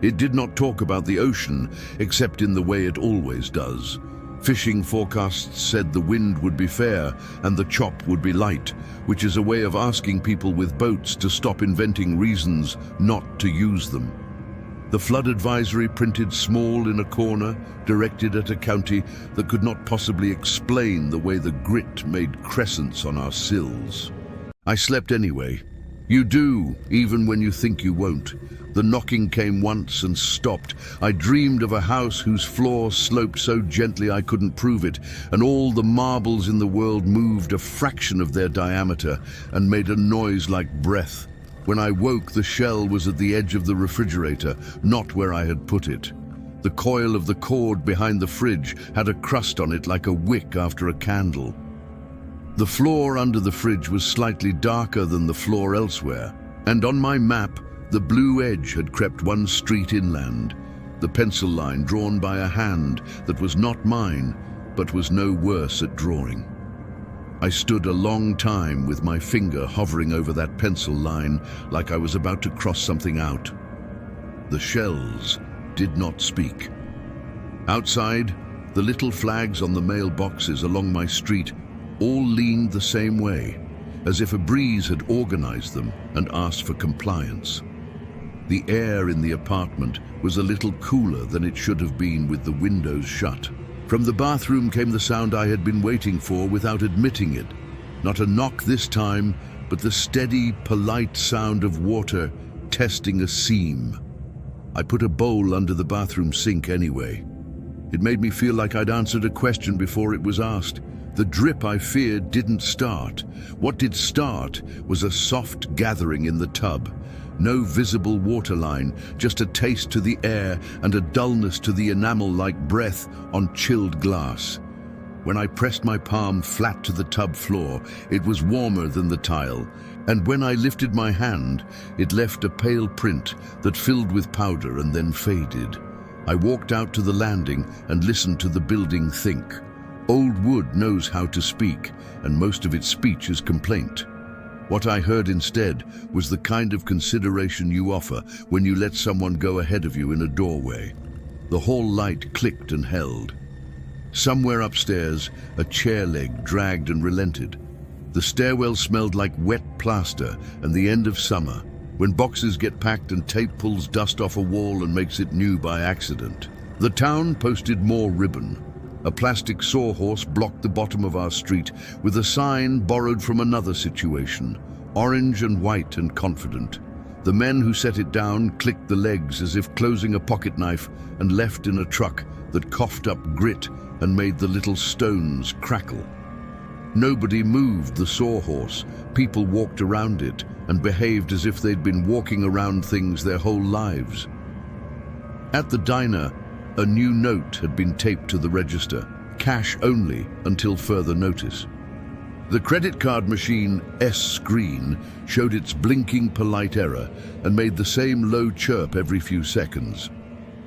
It did not talk about the ocean, except in the way it always does. Fishing forecasts said the wind would be fair and the chop would be light, which is a way of asking people with boats to stop inventing reasons not to use them. The flood advisory printed small in a corner, directed at a county that could not possibly explain the way the grit made crescents on our sills. I slept anyway. You do, even when you think you won't. The knocking came once and stopped. I dreamed of a house whose floor sloped so gently I couldn't prove it, and all the marbles in the world moved a fraction of their diameter and made a noise like breath. When I woke, the shell was at the edge of the refrigerator, not where I had put it. The coil of the cord behind the fridge had a crust on it like a wick after a candle. The floor under the fridge was slightly darker than the floor elsewhere, and on my map, the blue edge had crept one street inland, the pencil line drawn by a hand that was not mine, but was no worse at drawing. I stood a long time with my finger hovering over that pencil line like I was about to cross something out. The shells did not speak. Outside, the little flags on the mailboxes along my street all leaned the same way, as if a breeze had organized them and asked for compliance. The air in the apartment was a little cooler than it should have been with the windows shut. From the bathroom came the sound I had been waiting for without admitting it. Not a knock this time, but the steady, polite sound of water testing a seam. I put a bowl under the bathroom sink anyway. It made me feel like I'd answered a question before it was asked. The drip I feared didn't start. What did start was a soft gathering in the tub. No visible waterline, just a taste to the air and a dullness to the enamel like breath on chilled glass. When I pressed my palm flat to the tub floor, it was warmer than the tile, and when I lifted my hand, it left a pale print that filled with powder and then faded. I walked out to the landing and listened to the building think. Old wood knows how to speak, and most of its speech is complaint. What I heard instead was the kind of consideration you offer when you let someone go ahead of you in a doorway. The hall light clicked and held. Somewhere upstairs, a chair leg dragged and relented. The stairwell smelled like wet plaster and the end of summer, when boxes get packed and tape pulls dust off a wall and makes it new by accident. The town posted more ribbon. A plastic sawhorse blocked the bottom of our street with a sign borrowed from another situation, orange and white and confident. The men who set it down clicked the legs as if closing a pocket knife and left in a truck that coughed up grit and made the little stones crackle. Nobody moved the sawhorse. People walked around it and behaved as if they'd been walking around things their whole lives. At the diner, a new note had been taped to the register, cash only until further notice. The credit card machine S screen showed its blinking polite error and made the same low chirp every few seconds.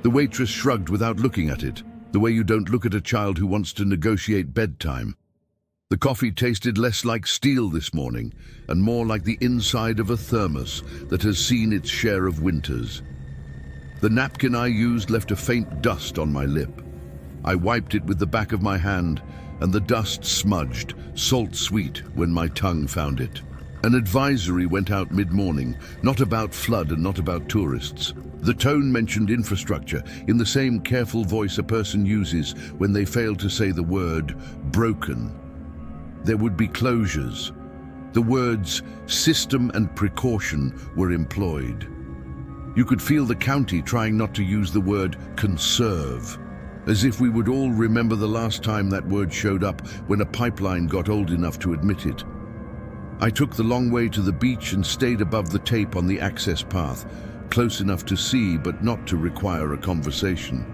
The waitress shrugged without looking at it, the way you don't look at a child who wants to negotiate bedtime. The coffee tasted less like steel this morning and more like the inside of a thermos that has seen its share of winters. The napkin I used left a faint dust on my lip. I wiped it with the back of my hand, and the dust smudged, salt-sweet, when my tongue found it. An advisory went out mid-morning, not about flood and not about tourists. The tone mentioned infrastructure in the same careful voice a person uses when they fail to say the word broken. There would be closures. The words system and precaution were employed. You could feel the county trying not to use the word conserve, as if we would all remember the last time that word showed up when a pipeline got old enough to admit it. I took the long way to the beach and stayed above the tape on the access path, close enough to see but not to require a conversation.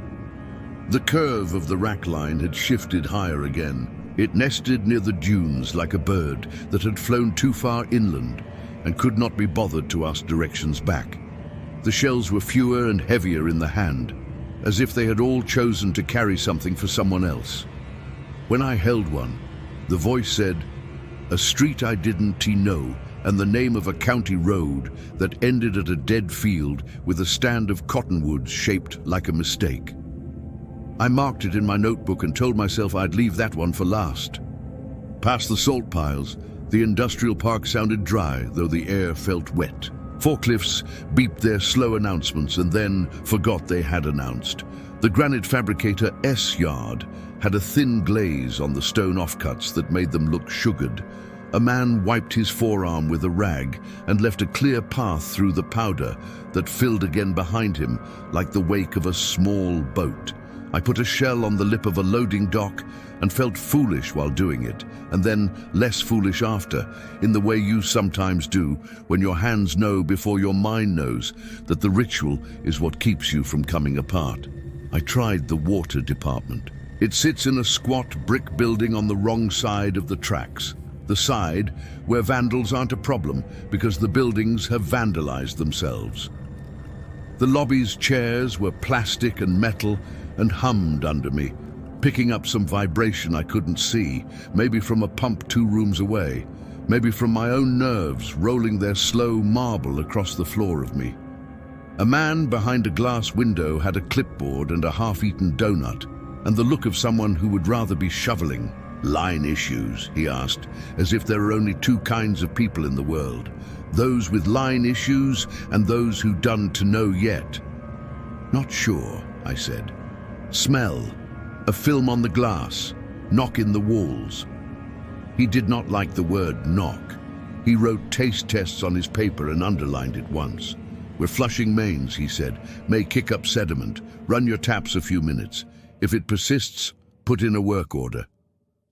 The curve of the rack line had shifted higher again. It nested near the dunes like a bird that had flown too far inland and could not be bothered to ask directions back. The shells were fewer and heavier in the hand, as if they had all chosen to carry something for someone else. When I held one, the voice said, "A street I didn't know, and the name of a county road that ended at a dead field with a stand of cottonwoods shaped like a mistake." I marked it in my notebook and told myself I'd leave that one for last. Past the salt piles, the industrial park sounded dry, though the air felt wet. Forklifts beeped their slow announcements and then forgot they had announced. The granite fabricator S yard had a thin glaze on the stone offcuts that made them look sugared. A man wiped his forearm with a rag and left a clear path through the powder that filled again behind him like the wake of a small boat. I put a shell on the lip of a loading dock and felt foolish while doing it, and then less foolish after, in the way you sometimes do when your hands know before your mind knows that the ritual is what keeps you from coming apart. I tried the water department. It sits in a squat brick building on the wrong side of the tracks, the side where vandals aren't a problem because the buildings have vandalized themselves. The lobby's chairs were plastic and metal and hummed under me, picking up some vibration I couldn't see, maybe from a pump 2 rooms away, maybe from my own nerves rolling their slow marble across the floor of me. A man behind a glass window had a clipboard and a half-eaten donut, and the look of someone who would rather be shoveling. "Line issues?" he asked, as if there are only 2 kinds of people in the world, those with line issues and those who done to know yet. "Not sure," I said. "Smell." A film on the glass. Knock in the walls. He did not like the word knock. He wrote taste tests on his paper and underlined it once. We're flushing mains, he said. May kick up sediment. Run your taps a few minutes. If it persists, put in a work order.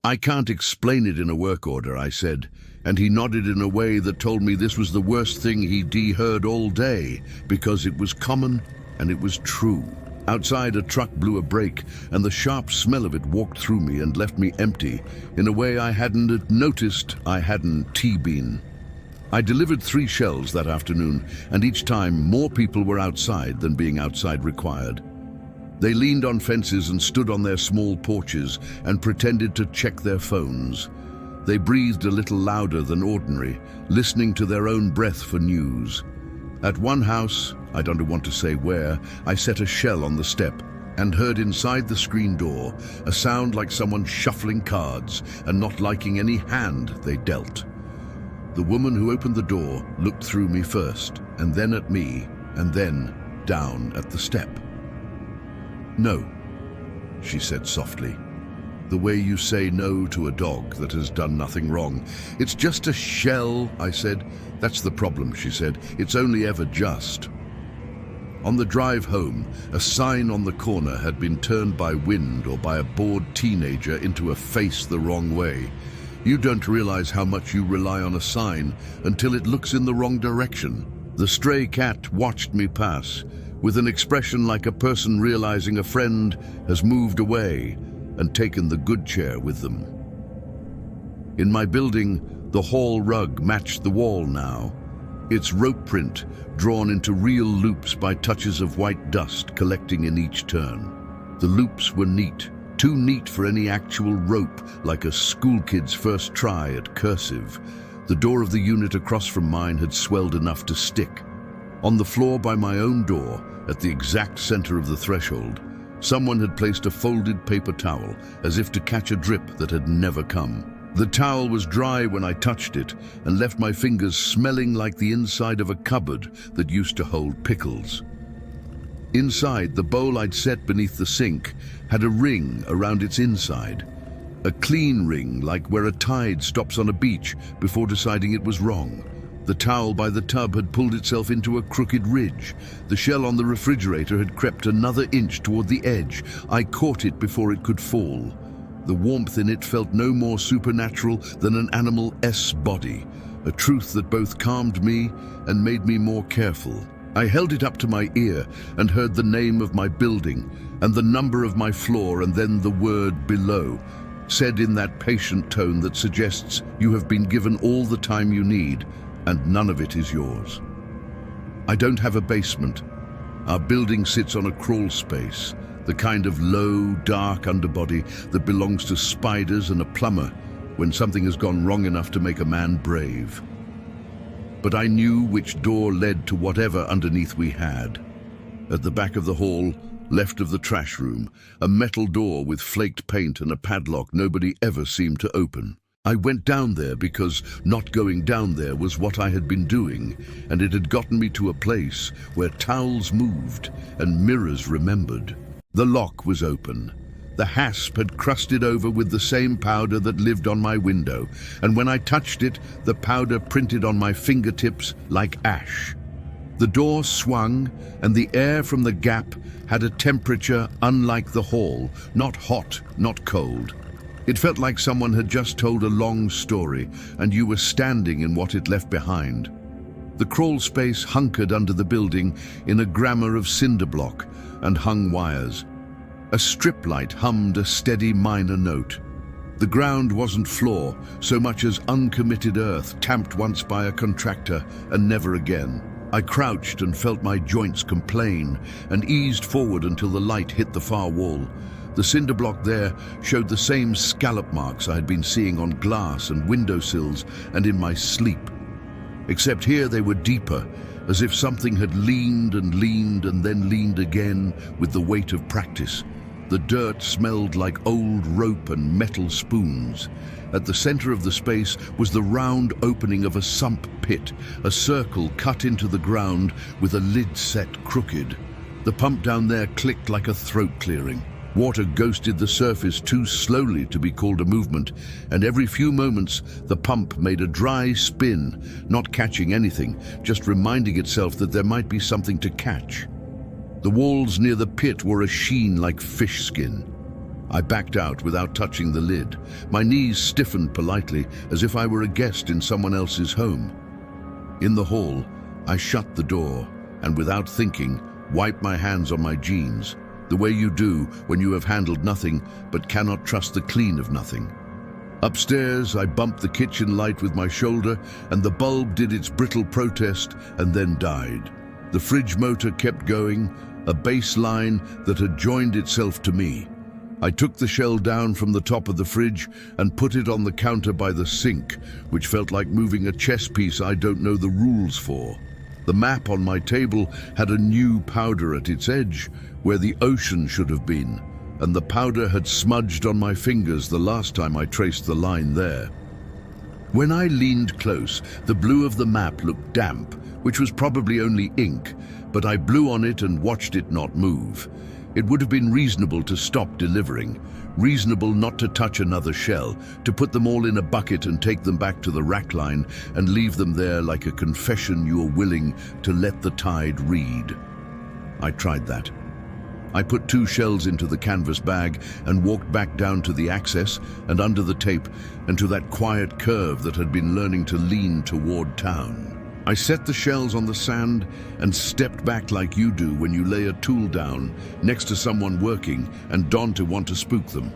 I can't explain it in a work order, I said, and he nodded in a way that told me this was the worst thing he'd heard all day, because it was common and it was true. Outside, a truck blew a brake, and the sharp smell of it walked through me and left me empty, in a way I hadn't noticed I hadn't been. I delivered 3 shells that afternoon, and each time more people were outside than being outside required. They leaned on fences and stood on their small porches and pretended to check their phones. They breathed a little louder than ordinary, listening to their own breath for news. At one house, I don't want to say where, I set a shell on the step and heard inside the screen door a sound like someone shuffling cards and not liking any hand they dealt. The woman who opened the door looked through me first, and then at me, and then down at the step. "No," she said softly. "The way you say no to a dog that has done nothing wrong. It's just a shell," I said. "That's the problem," she said. "It's only ever just." On the drive home, a sign on the corner had been turned by wind or by a bored teenager into a face the wrong way. You don't realize how much you rely on a sign until it looks in the wrong direction. The stray cat watched me pass, with an expression like a person realizing a friend has moved away and taken the good chair with them. In my building, the hall rug matched the wall now, its rope print drawn into real loops by touches of white dust collecting in each turn. The loops were neat, too neat for any actual rope, like a schoolkid's first try at cursive. The door of the unit across from mine had swelled enough to stick. On the floor by my own door, at the exact center of the threshold, someone had placed a folded paper towel, as if to catch a drip that had never come. The towel was dry when I touched it and left my fingers smelling like the inside of a cupboard that used to hold pickles. Inside, the bowl I'd set beneath the sink had a ring around its inside. A clean ring, like where a tide stops on a beach before deciding it was wrong. The towel by the tub had pulled itself into a crooked ridge. The shell on the refrigerator had crept another inch toward the edge. I caught it before it could fall. The warmth in it felt no more supernatural than an animal's body, a truth that both calmed me and made me more careful. I held it up to my ear and heard the name of my building and the number of my floor, and then the word below, said in that patient tone that suggests you have been given all the time you need and none of it is yours. I don't have a basement. Our building sits on a crawl space, the kind of low, dark underbody that belongs to spiders and a plumber when something has gone wrong enough to make a man brave. But I knew which door led to whatever underneath we had. At the back of the hall, left of the trash room, a metal door with flaked paint and a padlock nobody ever seemed to open. I went down there because not going down there was what I had been doing, and it had gotten me to a place where towels moved and mirrors remembered. The lock was open. The hasp had crusted over with the same powder that lived on my window, and when I touched it, the powder printed on my fingertips like ash. The door swung, and the air from the gap had a temperature unlike the hall, not hot, not cold. It felt like someone had just told a long story, and you were standing in what it left behind. The crawl space hunkered under the building in a grammar of cinderblock and hung wires. A strip light hummed a steady minor note. The ground wasn't floor, so much as uncommitted earth tamped once by a contractor and never again. I crouched and felt my joints complain and eased forward until the light hit the far wall. The cinderblock there showed the same scallop marks I had been seeing on glass and windowsills and in my sleep. Except here they were deeper, as if something had leaned and then leaned again with the weight of practice. The dirt smelled like old rope and metal spoons. At the center of the space was the round opening of a sump pit, a circle cut into the ground with a lid set crooked. The pump down there clicked like a throat clearing. Water ghosted the surface too slowly to be called a movement, and every few moments the pump made a dry spin, not catching anything, just reminding itself that there might be something to catch. The walls near the pit were a sheen like fish skin. I backed out without touching the lid. My knees stiffened politely, as if I were a guest in someone else's home. In the hall, I shut the door, and without thinking, wiped my hands on my jeans, the way you do when you have handled nothing but cannot trust the clean of nothing. Upstairs, I bumped the kitchen light with my shoulder, and the bulb did its brittle protest and then died. The fridge motor kept going, a bass line that had joined itself to me. I took the shell down from the top of the fridge and put it on the counter by the sink, which felt like moving a chess piece I don't know the rules for. The map on my table had a new powder at its edge, where the ocean should have been, and the powder had smudged on my fingers the last time I traced the line there. When I leaned close, the blue of the map looked damp, which was probably only ink, but I blew on it and watched it not move. It would have been reasonable to stop delivering, reasonable not to touch another shell, to put them all in a bucket and take them back to the rack line and leave them there like a confession you are willing to let the tide read. I tried that. I put 2 shells into the canvas bag and walked back down to the access and under the tape and to that quiet curve that had been learning to lean toward town. I set the shells on the sand and stepped back like you do when you lay a tool down next to someone working and dawn to want to spook them.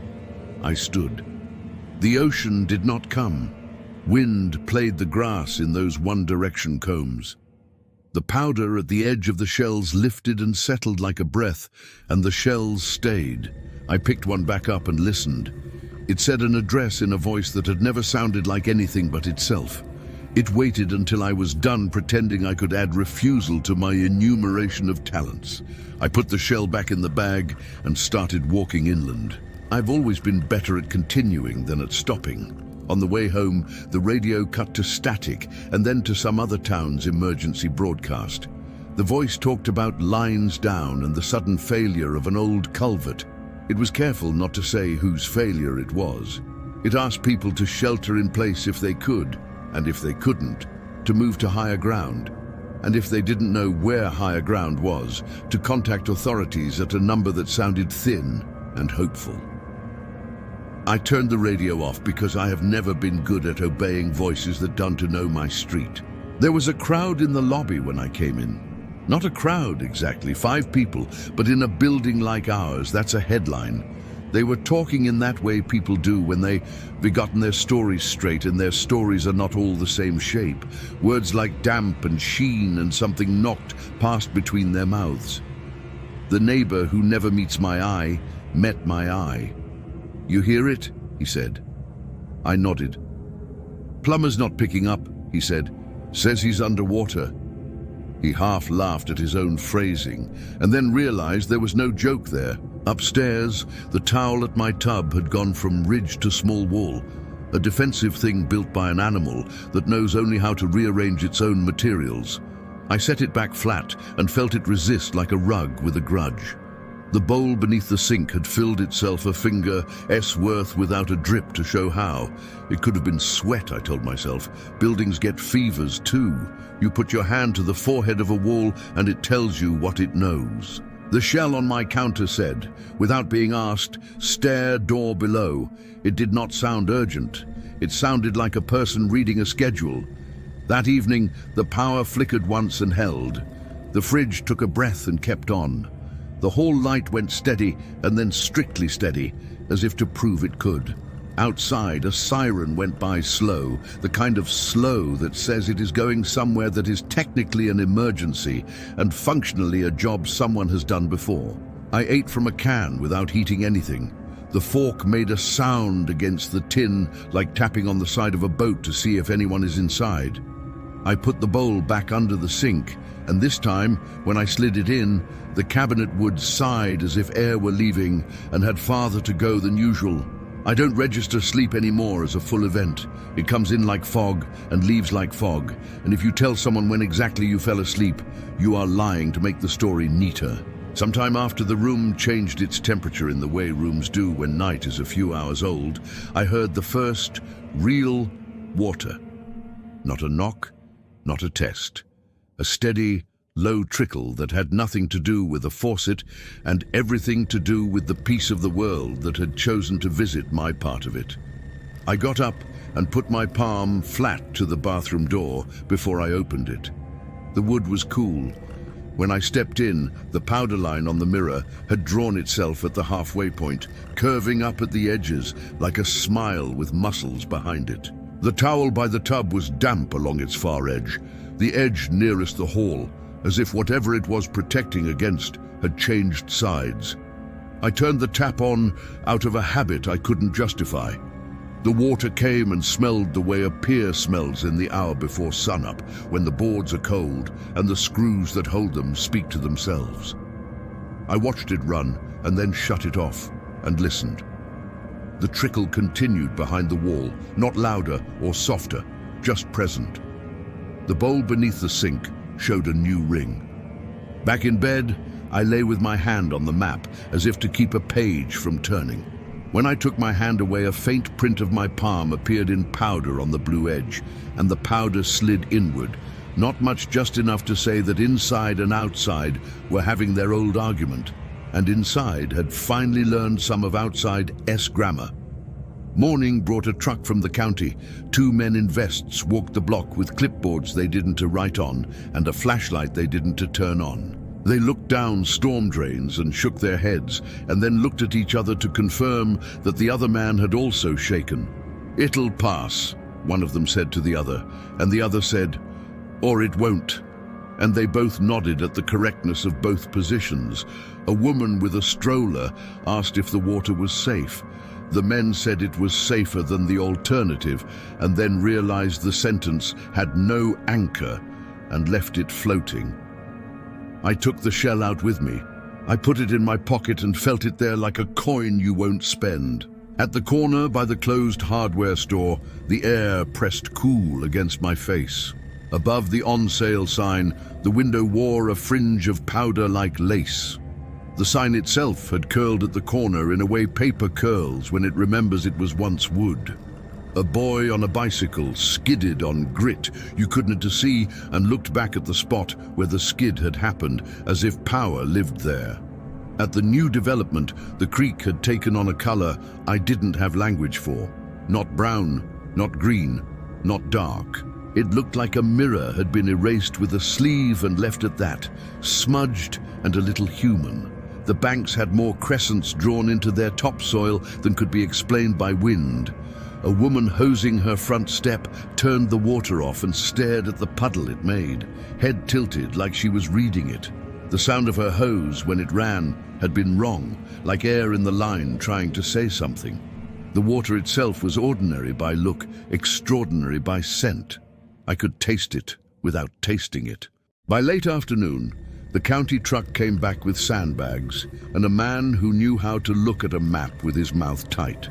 I stood. The ocean did not come. Wind played the grass in those one-direction combs. The powder at the edge of the shells lifted and settled like a breath, and the shells stayed. I picked one back up and listened. It said an address in a voice that had never sounded like anything but itself. It waited until I was done pretending I could add refusal to my enumeration of talents. I put the shell back in the bag and started walking inland. I've always been better at continuing than at stopping. On the way home, the radio cut to static and then to some other town's emergency broadcast. The voice talked about lines down and the sudden failure of an old culvert. It was careful not to say whose failure it was. It asked people to shelter in place if they could, and if they couldn't, to move to higher ground. And if they didn't know where higher ground was, to contact authorities at a number that sounded thin and hopeful. I turned the radio off because I have never been good at obeying voices that don't know my street. There was a crowd in the lobby when I came in. Not a crowd exactly, 5 people, but in a building like ours, that's a headline. They were talking in that way people do when they've gotten their stories straight and their stories are not all the same shape. Words like damp and sheen and something knocked passed between their mouths. The neighbor who never meets my eye met my eye. "You hear it?" he said. I nodded. "Plumber's not picking up," he said. "Says he's underwater." He half laughed at his own phrasing and then realized there was no joke there. Upstairs, the towel at my tub had gone from ridge to small wall, a defensive thing built by an animal that knows only how to rearrange its own materials. I set it back flat and felt it resist like a rug with a grudge. The bowl beneath the sink had filled itself a finger's worth without a drip to show how. It could have been sweat, I told myself. Buildings get fevers too. You put your hand to the forehead of a wall and it tells you what it knows. The shell on my counter said, without being asked, "Stair door below." It did not sound urgent. It sounded like a person reading a schedule. That evening, the power flickered once and held. The fridge took a breath and kept on. The hall light went steady and then strictly steady, as if to prove it could. Outside, a siren went by slow, the kind of slow that says it is going somewhere that is technically an emergency and functionally a job someone has done before. I ate from a can without heating anything. The fork made a sound against the tin like tapping on the side of a boat to see if anyone is inside. I put the bowl back under the sink, and this time, when I slid it in, the cabinet wood sighed as if air were leaving and had farther to go than usual. I don't register sleep anymore as a full event. It comes in like fog and leaves like fog, and if you tell someone when exactly you fell asleep, you are lying to make the story neater. Sometime after the room changed its temperature in the way rooms do when night is a few hours old, I heard the first real water. Not a knock, not a test. A steady, low trickle that had nothing to do with a faucet and everything to do with the piece of the world that had chosen to visit my part of it. I got up and put my palm flat to the bathroom door before I opened it. The wood was cool. When I stepped in, the powder line on the mirror had drawn itself at the halfway point, curving up at the edges like a smile with muscles behind it. The towel by the tub was damp along its far edge, the edge nearest the hall, as if whatever it was protecting against had changed sides. I turned the tap on out of a habit I couldn't justify. The water came and smelled the way a pier smells in the hour before sunup, when the boards are cold and the screws that hold them speak to themselves. I watched it run and then shut it off and listened. The trickle continued behind the wall, not louder or softer, just present. The bowl beneath the sink showed a new ring. Back in bed, I lay with my hand on the map, as if to keep a page from turning. When I took my hand away, a faint print of my palm appeared in powder on the blue edge, and the powder slid inward, not much, just enough to say that inside and outside were having their old argument, and inside had finally learned some of outside's grammar. Morning brought a truck from the county. 2 men in vests walked the block with clipboards they didn't to write on and a flashlight they didn't to turn on. They looked down storm drains and shook their heads, and then looked at each other to confirm that the other man had also shaken. "It'll pass," one of them said to the other, and the other said, "Or it won't." And they both nodded at the correctness of both positions. A woman with a stroller asked if the water was safe. The men said it was safer than the alternative, and then realized the sentence had no anchor and left it floating. I took the shell out with me. I put it in my pocket and felt it there like a coin you won't spend. At the corner by the closed hardware store, the air pressed cool against my face. Above the on-sale sign, the window wore a fringe of powder like lace. The sign itself had curled at the corner in a way paper curls when it remembers it was once wood. A boy on a bicycle skidded on grit you couldn't see and looked back at the spot where the skid had happened, as if power lived there. At the new development, the creek had taken on a color I didn't have language for. Not brown, not green, not dark. It looked like a mirror had been erased with a sleeve and left at that, smudged and a little human. The banks had more crescents drawn into their topsoil than could be explained by wind. A woman hosing her front step turned the water off and stared at the puddle it made, head tilted like she was reading it. The sound of her hose when it ran had been wrong, like air in the line trying to say something. The water itself was ordinary by look, extraordinary by scent. I could taste it without tasting it. By late afternoon, the county truck came back with sandbags and a man who knew how to look at a map with his mouth tight.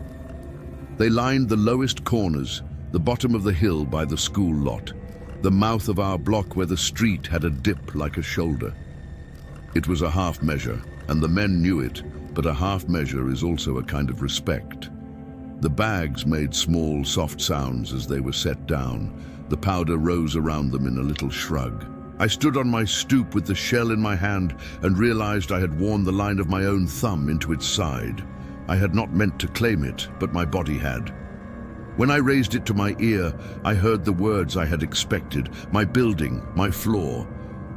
They lined the lowest corners, the bottom of the hill by the school lot, the mouth of our block where the street had a dip like a shoulder. It was a half measure, and the men knew it, but a half measure is also a kind of respect. The bags made small, soft sounds as they were set down. The powder rose around them in a little shrug. I stood on my stoop with the shell in my hand and realized I had worn the line of my own thumb into its side. I had not meant to claim it, but my body had. When I raised it to my ear, I heard the words I had expected, my building, my floor,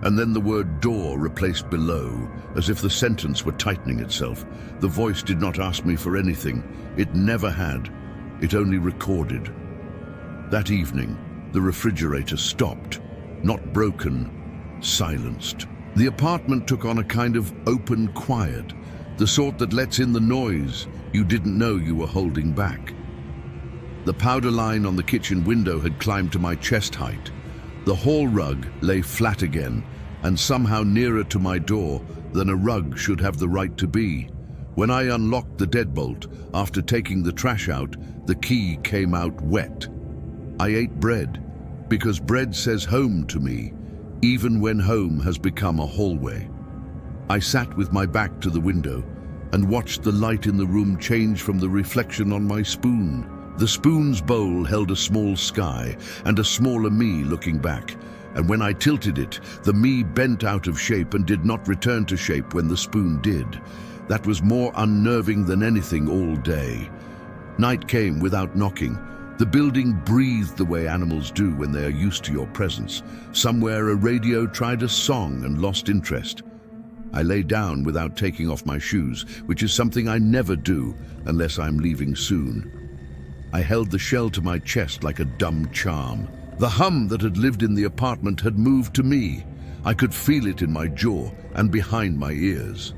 and then the word door replaced below, as if the sentence were tightening itself. The voice did not ask me for anything. It never had. It only recorded. That evening, the refrigerator stopped, not broken, silenced. The apartment took on a kind of open quiet, the sort that lets in the noise you didn't know you were holding back. The powder line on the kitchen window had climbed to my chest height. The hall rug lay flat again, and somehow nearer to my door than a rug should have the right to be. When I unlocked the deadbolt, after taking the trash out, the key came out wet. I ate bread, because bread says home to me, even when home has become a hallway. I sat with my back to the window and watched the light in the room change from the reflection on my spoon. The spoon's bowl held a small sky and a smaller me looking back, and when I tilted it, the me bent out of shape and did not return to shape when the spoon did. That was more unnerving than anything all day. Night came without knocking. The building breathed the way animals do when they are used to your presence. Somewhere a radio tried a song and lost interest. I lay down without taking off my shoes, which is something I never do unless I'm leaving soon. I held the shell to my chest like a dumb charm. The hum that had lived in the apartment had moved to me. I could feel it in my jaw and behind my ears.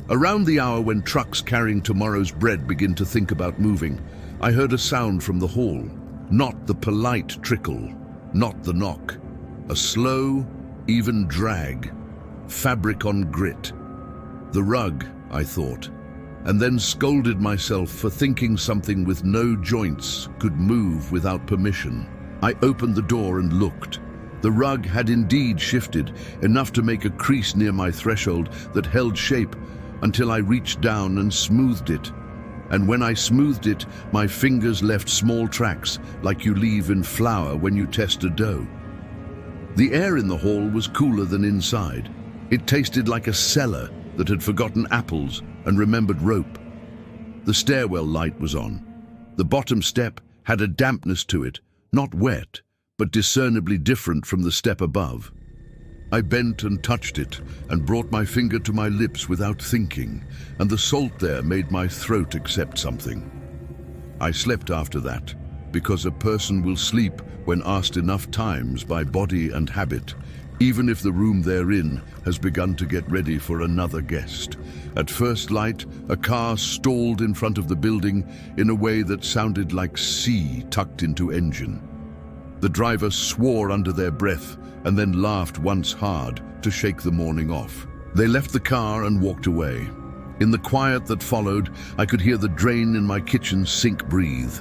Around the hour when trucks carrying tomorrow's bread begin to think about moving, I heard a sound from the hall. Not the polite trickle, not the knock. A slow, even drag. Fabric on grit. The rug, I thought, and then scolded myself for thinking something with no joints could move without permission. I opened the door and looked. The rug had indeed shifted, enough to make a crease near my threshold that held shape until I reached down and smoothed it. And when I smoothed it, my fingers left small tracks like you leave in flour when you test a dough. The air in the hall was cooler than inside. It tasted like a cellar that had forgotten apples and remembered rope. The stairwell light was on. The bottom step had a dampness to it, not wet, but discernibly different from the step above. I bent and touched it and brought my finger to my lips without thinking, and the salt there made my throat accept something. I slept after that, because a person will sleep when asked enough times by body and habit, even if the room they're in has begun to get ready for another guest. At first light, a car stalled in front of the building in a way that sounded like sea tucked into engine. The driver swore under their breath and then laughed once hard to shake the morning off. They left the car and walked away. In the quiet that followed, I could hear the drain in my kitchen sink breathe.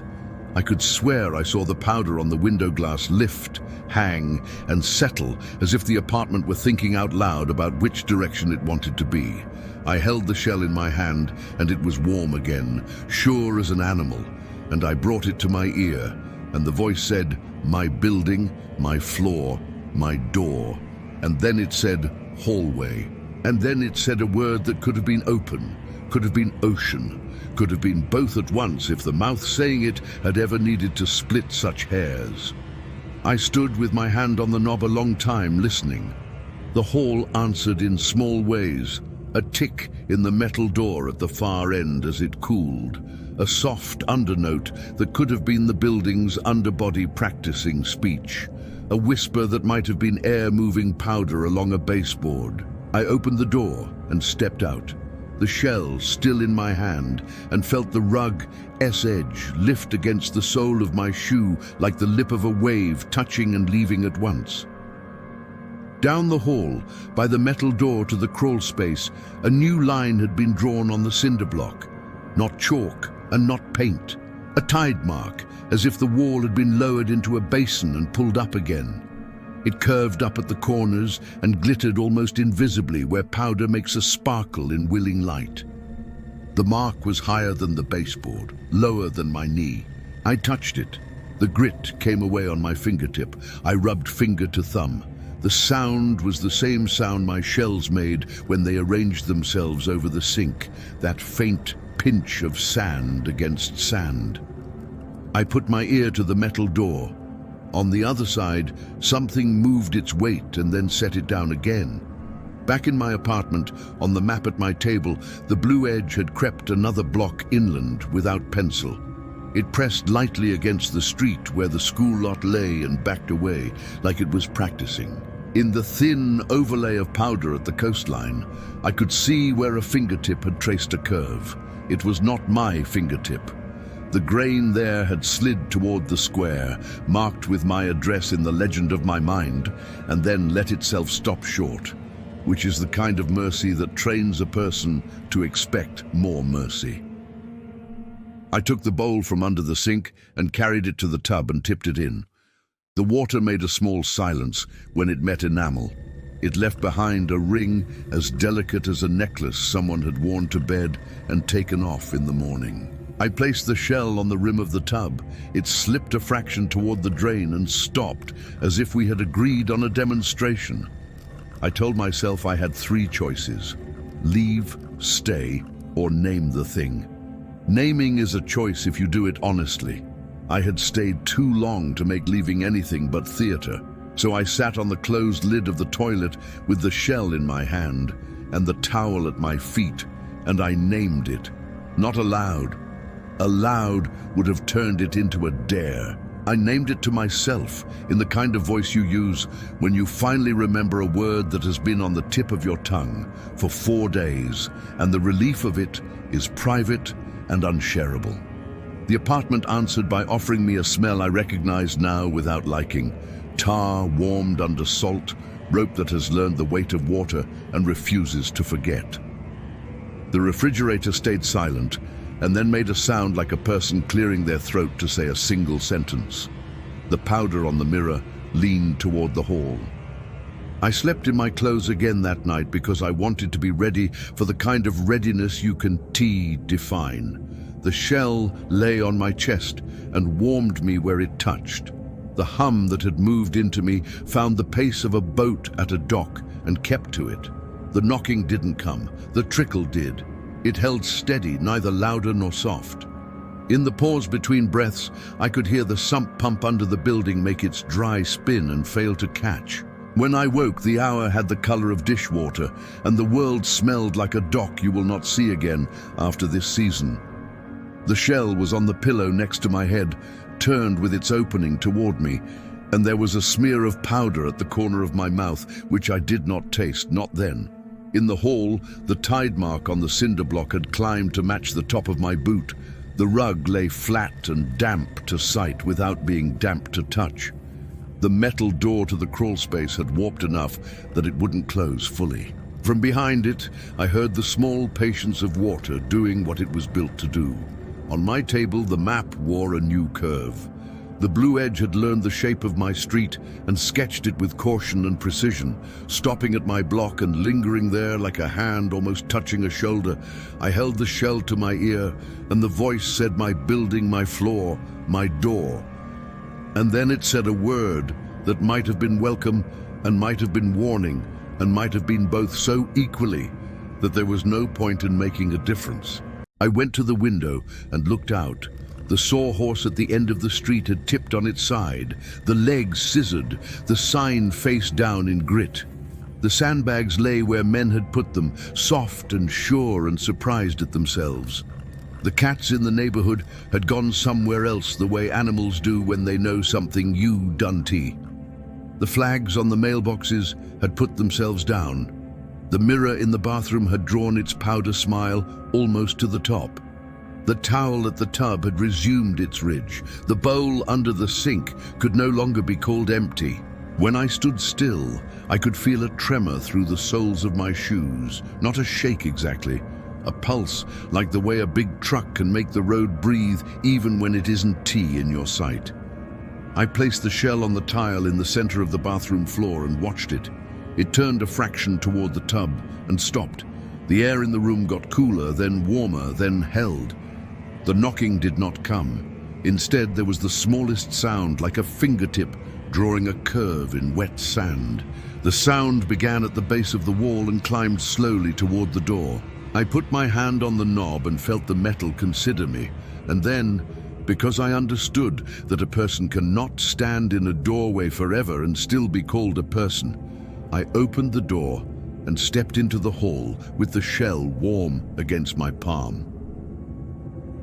I could swear I saw the powder on the window glass lift, hang, and settle as if the apartment were thinking out loud about which direction it wanted to be. I held the shell in my hand, and it was warm again, sure as an animal, and I brought it to my ear, and the voice said, "My building, my floor, my door." And then it said, "hallway." And then it said a word that could have been open, could have been ocean, could have been both at once if the mouth saying it had ever needed to split such hairs. I stood with my hand on the knob a long time listening. The hall answered in small ways, a tick in the metal door at the far end as it cooled, a soft undernote that could have been the building's underbody practicing speech, a whisper that might have been air moving powder along a baseboard. I opened the door and stepped out, the shell still in my hand, and felt the rug edge lift against the sole of my shoe like the lip of a wave touching and leaving at once. Down the hall, by the metal door to the crawlspace, a new line had been drawn on the cinderblock. Not chalk and not paint. A tide mark, as if the wall had been lowered into a basin and pulled up again. It curved up at the corners and glittered almost invisibly where powder makes a sparkle in willing light. The mark was higher than the baseboard, lower than my knee. I touched it. The grit came away on my fingertip. I rubbed finger to thumb. The sound was the same sound my shells made when they arranged themselves over the sink, that faint pinch of sand against sand. I put my ear to the metal door. On the other side, something moved its weight and then set it down again. Back in my apartment, on the map at my table, the blue edge had crept another block inland without pencil. It pressed lightly against the street where the school lot lay and backed away, like it was practicing. In the thin overlay of powder at the coastline, I could see where a fingertip had traced a curve. It was not my fingertip. The grain there had slid toward the square, marked with my address in the legend of my mind, and then let itself stop short, which is the kind of mercy that trains a person to expect more mercy. I took the bowl from under the sink and carried it to the tub and tipped it in. The water made a small silence when it met enamel. It left behind a ring as delicate as a necklace someone had worn to bed and taken off in the morning. I placed the shell on the rim of the tub. It slipped a fraction toward the drain and stopped, as if we had agreed on a demonstration. I told myself I had 3 choices: leave, stay, or name the thing. Naming is a choice if you do it honestly. I had stayed too long to make leaving anything but theater, so I sat on the closed lid of the toilet with the shell in my hand and the towel at my feet, and I named it. Not aloud. Aloud would have turned it into a dare. I named it to myself in the kind of voice you use when you finally remember a word that has been on the tip of your tongue for 4 days, and the relief of it is private and unshareable. The apartment answered by offering me a smell I recognize now without liking: tar warmed under salt, rope that has learned the weight of water and refuses to forget. The refrigerator stayed silent, and then made a sound like a person clearing their throat to say a single sentence. The powder on the mirror leaned toward the hall. I slept in my clothes again that night because I wanted to be ready for the kind of readiness you can define. The shell lay on my chest and warmed me where it touched. The hum that had moved into me found the pace of a boat at a dock and kept to it. The knocking didn't come, the trickle did. It held steady, neither louder nor soft. In the pause between breaths, I could hear the sump pump under the building make its dry spin and fail to catch. When I woke, the hour had the color of dishwater, and the world smelled like a dock you will not see again after this season. The shell was on the pillow next to my head, turned with its opening toward me, and there was a smear of powder at the corner of my mouth, which I did not taste, not then. In the hall, the tide mark on the cinderblock had climbed to match the top of my boot. The rug lay flat and damp to sight without being damp to touch. The metal door to the crawlspace had warped enough that it wouldn't close fully. From behind it, I heard the small patience of water doing what it was built to do. On my table, the map wore a new curve. The blue edge had learned the shape of my street and sketched it with caution and precision, stopping at my block and lingering there like a hand almost touching a shoulder. I held the shell to my ear, and the voice said my building, my floor, my door. And then it said a word that might have been welcome and might have been warning and might have been both so equally that there was no point in making a difference. I went to the window and looked out. The sawhorse at the end of the street had tipped on its side, the legs scissored, the sign face down in grit. The sandbags lay where men had put them, soft and sure and surprised at themselves. The cats in the neighborhood had gone somewhere else the way animals do when they know something you done. The flags on the mailboxes had put themselves down. The mirror in the bathroom had drawn its powder smile almost to the top. The towel at the tub had resumed its ridge. The bowl under the sink could no longer be called empty. When I stood still, I could feel a tremor through the soles of my shoes. Not a shake exactly, a pulse like the way a big truck can make the road breathe even when it isn't tea in your sight. I placed the shell on the tile in the center of the bathroom floor and watched it. It turned a fraction toward the tub and stopped. The air in the room got cooler, then warmer, then held. The knocking did not come. Instead, there was the smallest sound, like a fingertip drawing a curve in wet sand. The sound began at the base of the wall and climbed slowly toward the door. I put my hand on the knob and felt the metal consider me. And then, because I understood that a person cannot stand in a doorway forever and still be called a person, I opened the door and stepped into the hall with the shell warm against my palm.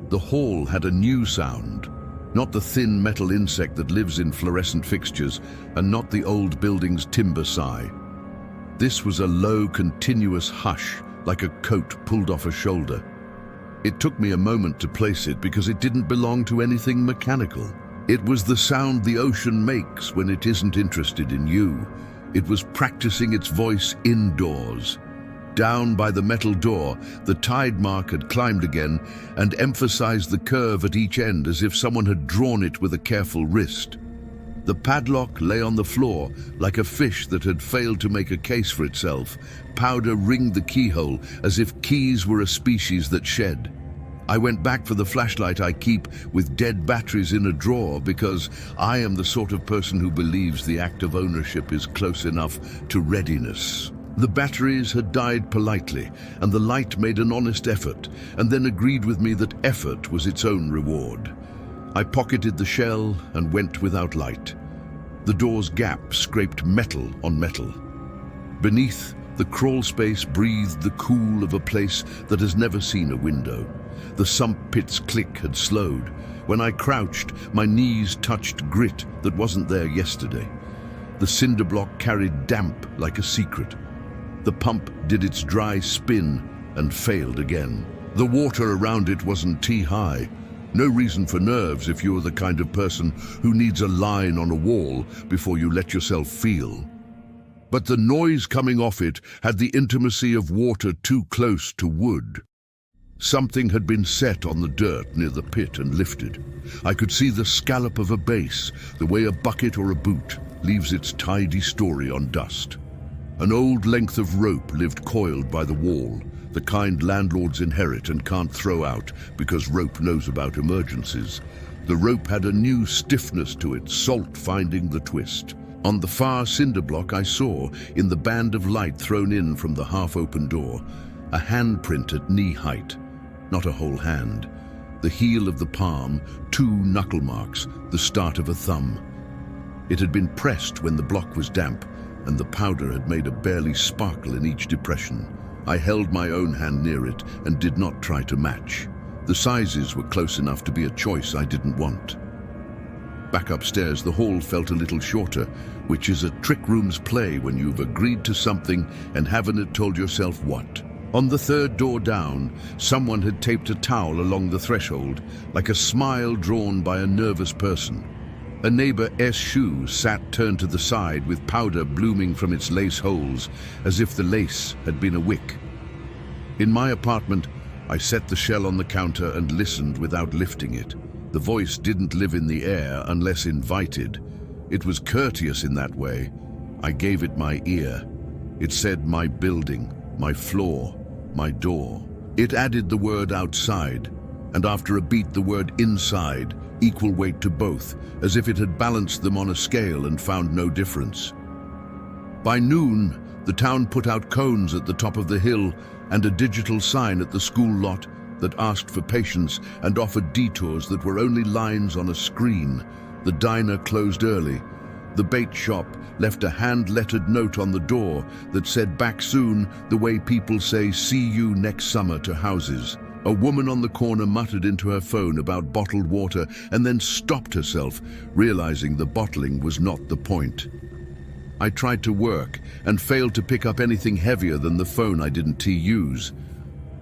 The hall had a new sound, not the thin metal insect that lives in fluorescent fixtures, and not the old building's timber sigh. This was a low, continuous hush, like a coat pulled off a shoulder. It took me a moment to place it because it didn't belong to anything mechanical. It was the sound the ocean makes when it isn't interested in you. It was practicing its voice indoors. Down by the metal door, the tide mark had climbed again and emphasized the curve at each end as if someone had drawn it with a careful wrist. The padlock lay on the floor like a fish that had failed to make a case for itself. Powder ringed the keyhole as if keys were a species that shed. I went back for the flashlight I keep with dead batteries in a drawer because I am the sort of person who believes the act of ownership is close enough to readiness. The batteries had died politely, and the light made an honest effort, and then agreed with me that effort was its own reward. I pocketed the shell and went without light. The door's gap scraped metal on metal. Beneath, the crawl space breathed the cool of a place that has never seen a window. The sump pit's click had slowed. When I crouched, my knees touched grit that wasn't there yesterday. The cinderblock carried damp like a secret. The pump did its dry spin and failed again. The water around it wasn't knee-high. No reason for nerves if you're the kind of person who needs a line on a wall before you let yourself feel. But the noise coming off it had the intimacy of water too close to wood. Something had been set on the dirt near the pit and lifted. I could see the scallop of a base, the way a bucket or a boot leaves its tidy story on dust. An old length of rope lived coiled by the wall, the kind landlords inherit and can't throw out because rope knows about emergencies. The rope had a new stiffness to it, salt finding the twist. On the far cinder block I saw, in the band of light thrown in from the half-open door, a handprint at knee height. Not a whole hand. The heel of the palm, 2 knuckle marks, the start of a thumb. It had been pressed when the block was damp, and the powder had made a barely sparkle in each depression. I held my own hand near it and did not try to match. The sizes were close enough to be a choice I didn't want. Back upstairs, the hall felt a little shorter, which is a trick room's play when you've agreed to something and haven't told yourself what. On the 3rd door down, someone had taped a towel along the threshold, like a smile drawn by a nervous person. A neighbor's shoe sat turned to the side with powder blooming from its lace holes, as if the lace had been a wick. In my apartment, I set the shell on the counter and listened without lifting it. The voice didn't live in the air unless invited. It was courteous in that way. I gave it my ear. It said my building, my floor, my door. It added the word outside, and after a beat the word inside, equal weight to both, as if it had balanced them on a scale and found no difference. By noon, the town put out cones at the top of the hill and a digital sign at the school lot that asked for patience and offered detours that were only lines on a screen. The diner closed early. The bait shop left a hand-lettered note on the door that said back soon, the way people say see you next summer to houses. A woman on the corner muttered into her phone about bottled water and then stopped herself, realizing the bottling was not the point. I tried to work and failed to pick up anything heavier than the phone I didn't use.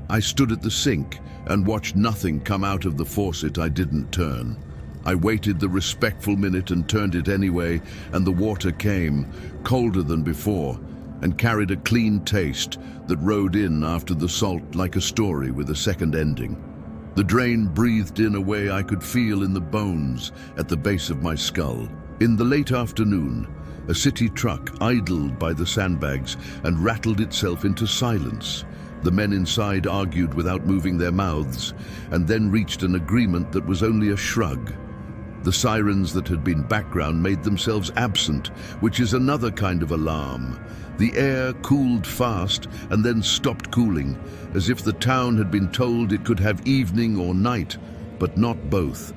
I stood at the sink and watched nothing come out of the faucet I didn't turn. I waited the respectful minute and turned it anyway, and the water came, colder than before, and carried a clean taste that rode in after the salt like a story with a second ending. The drain breathed in a way I could feel in the bones at the base of my skull. In the late afternoon, a city truck idled by the sandbags and rattled itself into silence. The men inside argued without moving their mouths, and then reached an agreement that was only a shrug. The sirens that had been background made themselves absent, which is another kind of alarm. The air cooled fast and then stopped cooling, as if the town had been told it could have evening or night, but not both.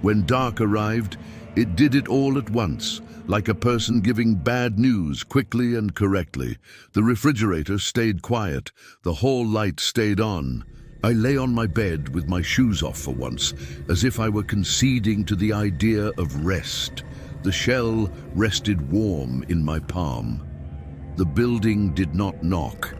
When dark arrived, it did it all at once, like a person giving bad news quickly and correctly. The refrigerator stayed quiet, the hall light stayed on. I lay on my bed with my shoes off for once, as if I were conceding to the idea of rest. The shell rested warm in my palm. The building did not knock.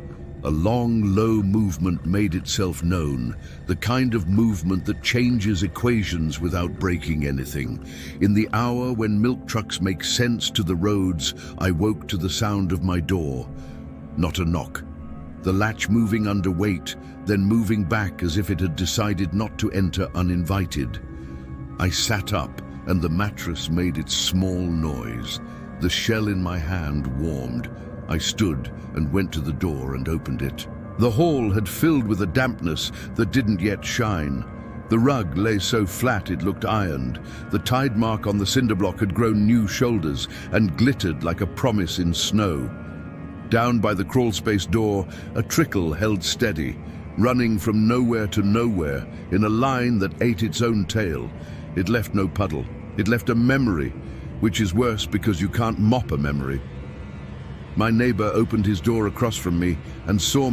A long, low movement made itself known, the kind of movement that changes equations without breaking anything. In the hour when milk trucks make sense to the roads, I woke to the sound of my door. Not a knock. The latch moving under weight, then moving back as if it had decided not to enter uninvited. I sat up and the mattress made its small noise. The shell in my hand warmed. I stood and went to the door and opened it. The hall had filled with a dampness that didn't yet shine. The rug lay so flat it looked ironed. The tide mark on the cinderblock had grown new shoulders and glittered like a promise in snow. Down by the crawlspace door, a trickle held steady, running from nowhere to nowhere in a line that ate its own tail. It left no puddle. It left a memory, which is worse because you can't mop a memory. My neighbor opened his door across from me and saw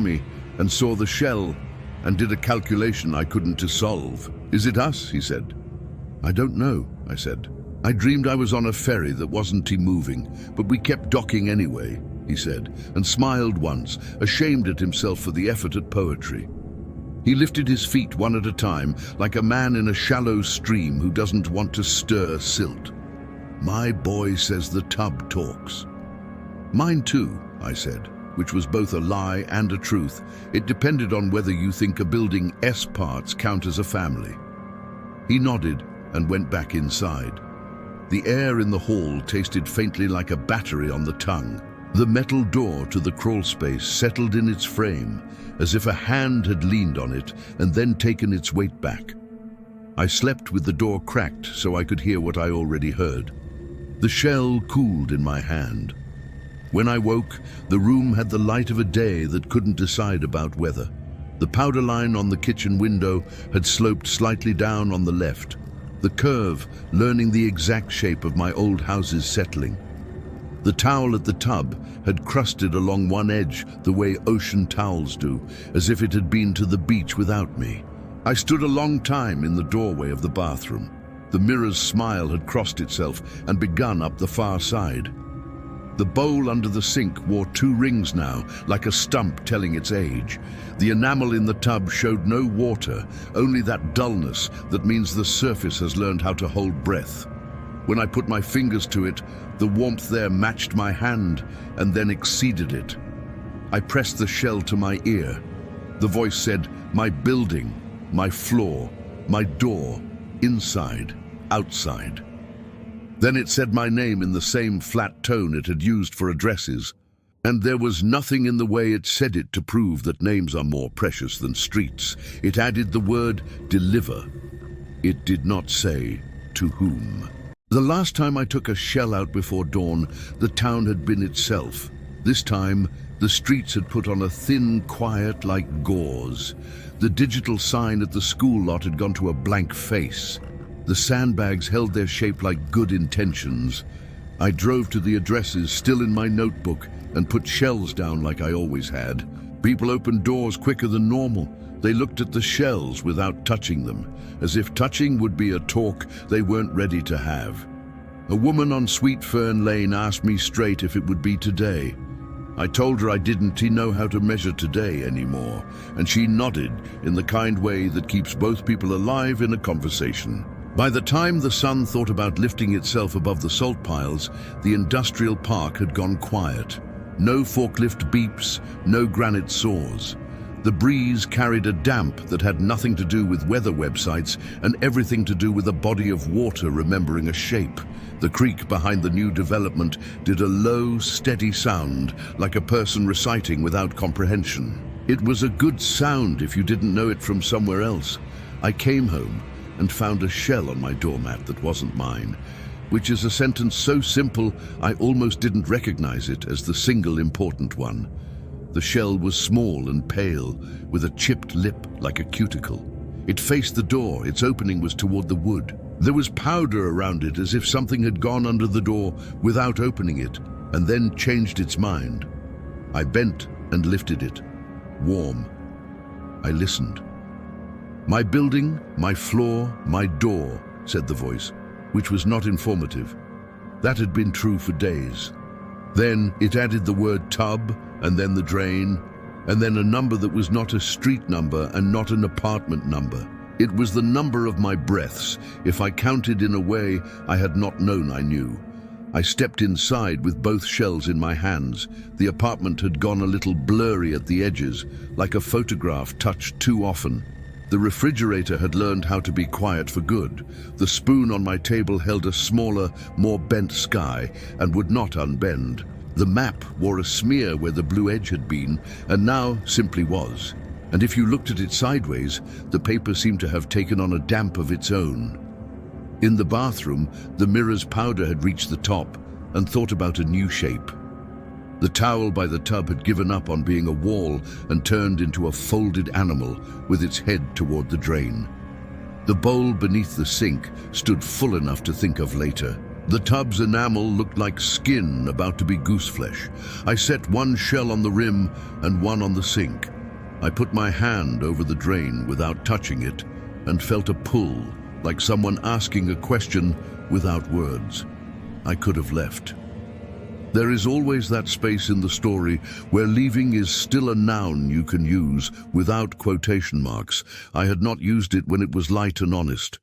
the shell, and did a calculation I couldn't solve. "Is it us?" he said. "I don't know," I said. "I dreamed I was on a ferry that wasn't moving, but we kept docking anyway," he said, and smiled once, ashamed at himself for the effort at poetry. He lifted his feet one at a time, like a man in a shallow stream who doesn't want to stir silt. "My boy says the tub talks." "Mine too," I said, which was both a lie and a truth. It depended on whether you think a building S parts count as a family. He nodded and went back inside. The air in the hall tasted faintly like a battery on the tongue. The metal door to the crawlspace settled in its frame, as if a hand had leaned on it and then taken its weight back. I slept with the door cracked so I could hear what I already heard. The shell cooled in my hand. When I woke, the room had the light of a day that couldn't decide about weather. The powder line on the kitchen window had sloped slightly down on the left, the curve learning the exact shape of my old house's settling. The towel at the tub had crusted along one edge the way ocean towels do, as if it had been to the beach without me. I stood a long time in the doorway of the bathroom. The mirror's smile had crossed itself and begun up the far side. The bowl under the sink wore 2 rings now, like a stump telling its age. The enamel in the tub showed no water, only that dullness that means the surface has learned how to hold breath. When I put my fingers to it, the warmth there matched my hand and then exceeded it. I pressed the shell to my ear. The voice said, "My building, my floor, my door, inside, outside." Then it said my name in the same flat tone it had used for addresses, and there was nothing in the way it said it to prove that names are more precious than streets. It added the word deliver. It did not say to whom. The last time I took a shell out before dawn, the town had been itself. This time, the streets had put on a thin quiet like gauze. The digital sign at the school lot had gone to a blank face. The sandbags held their shape like good intentions. I drove to the addresses still in my notebook and put shells down like I always had. People opened doors quicker than normal. They looked at the shells without touching them, as if touching would be a talk they weren't ready to have. A woman on Sweet Fern Lane asked me straight if it would be today. I told her I didn't know how to measure today anymore, and she nodded in the kind way that keeps both people alive in a conversation. By the time the sun thought about lifting itself above the salt piles, the industrial park had gone quiet. No forklift beeps, no granite saws. The breeze carried a damp that had nothing to do with weather websites and everything to do with a body of water remembering a shape. The creek behind the new development did a low, steady sound, like a person reciting without comprehension. It was a good sound if you didn't know it from somewhere else. I came home and found a shell on my doormat that wasn't mine, which is a sentence so simple I almost didn't recognize it as the single important one. The shell was small and pale, with a chipped lip like a cuticle. It faced the door, its opening was toward the wood. There was powder around it as if something had gone under the door without opening it, and then changed its mind. I bent and lifted it. Warm. I listened. "My building, my floor, my door," said the voice, which was not informative. That had been true for days. Then it added the word tub, and then the drain, and then a number that was not a street number and not an apartment number. It was the number of my breaths, if I counted in a way I had not known I knew. I stepped inside with both shells in my hands. The apartment had gone a little blurry at the edges, like a photograph touched too often. The refrigerator had learned how to be quiet for good. The spoon on my table held a smaller, more bent sky and would not unbend. The map wore a smear where the blue edge had been, and now simply was. And if you looked at it sideways, the paper seemed to have taken on a damp of its own. In the bathroom, the mirror's powder had reached the top and thought about a new shape. The towel by the tub had given up on being a wall and turned into a folded animal with its head toward the drain. The bowl beneath the sink stood full enough to think of later. The tub's enamel looked like skin about to be gooseflesh. I set one shell on the rim and one on the sink. I put my hand over the drain without touching it and felt a pull, like someone asking a question without words. I could have left. There is always that space in the story where leaving is still a noun you can use without quotation marks. I had not used it when it was light and honest.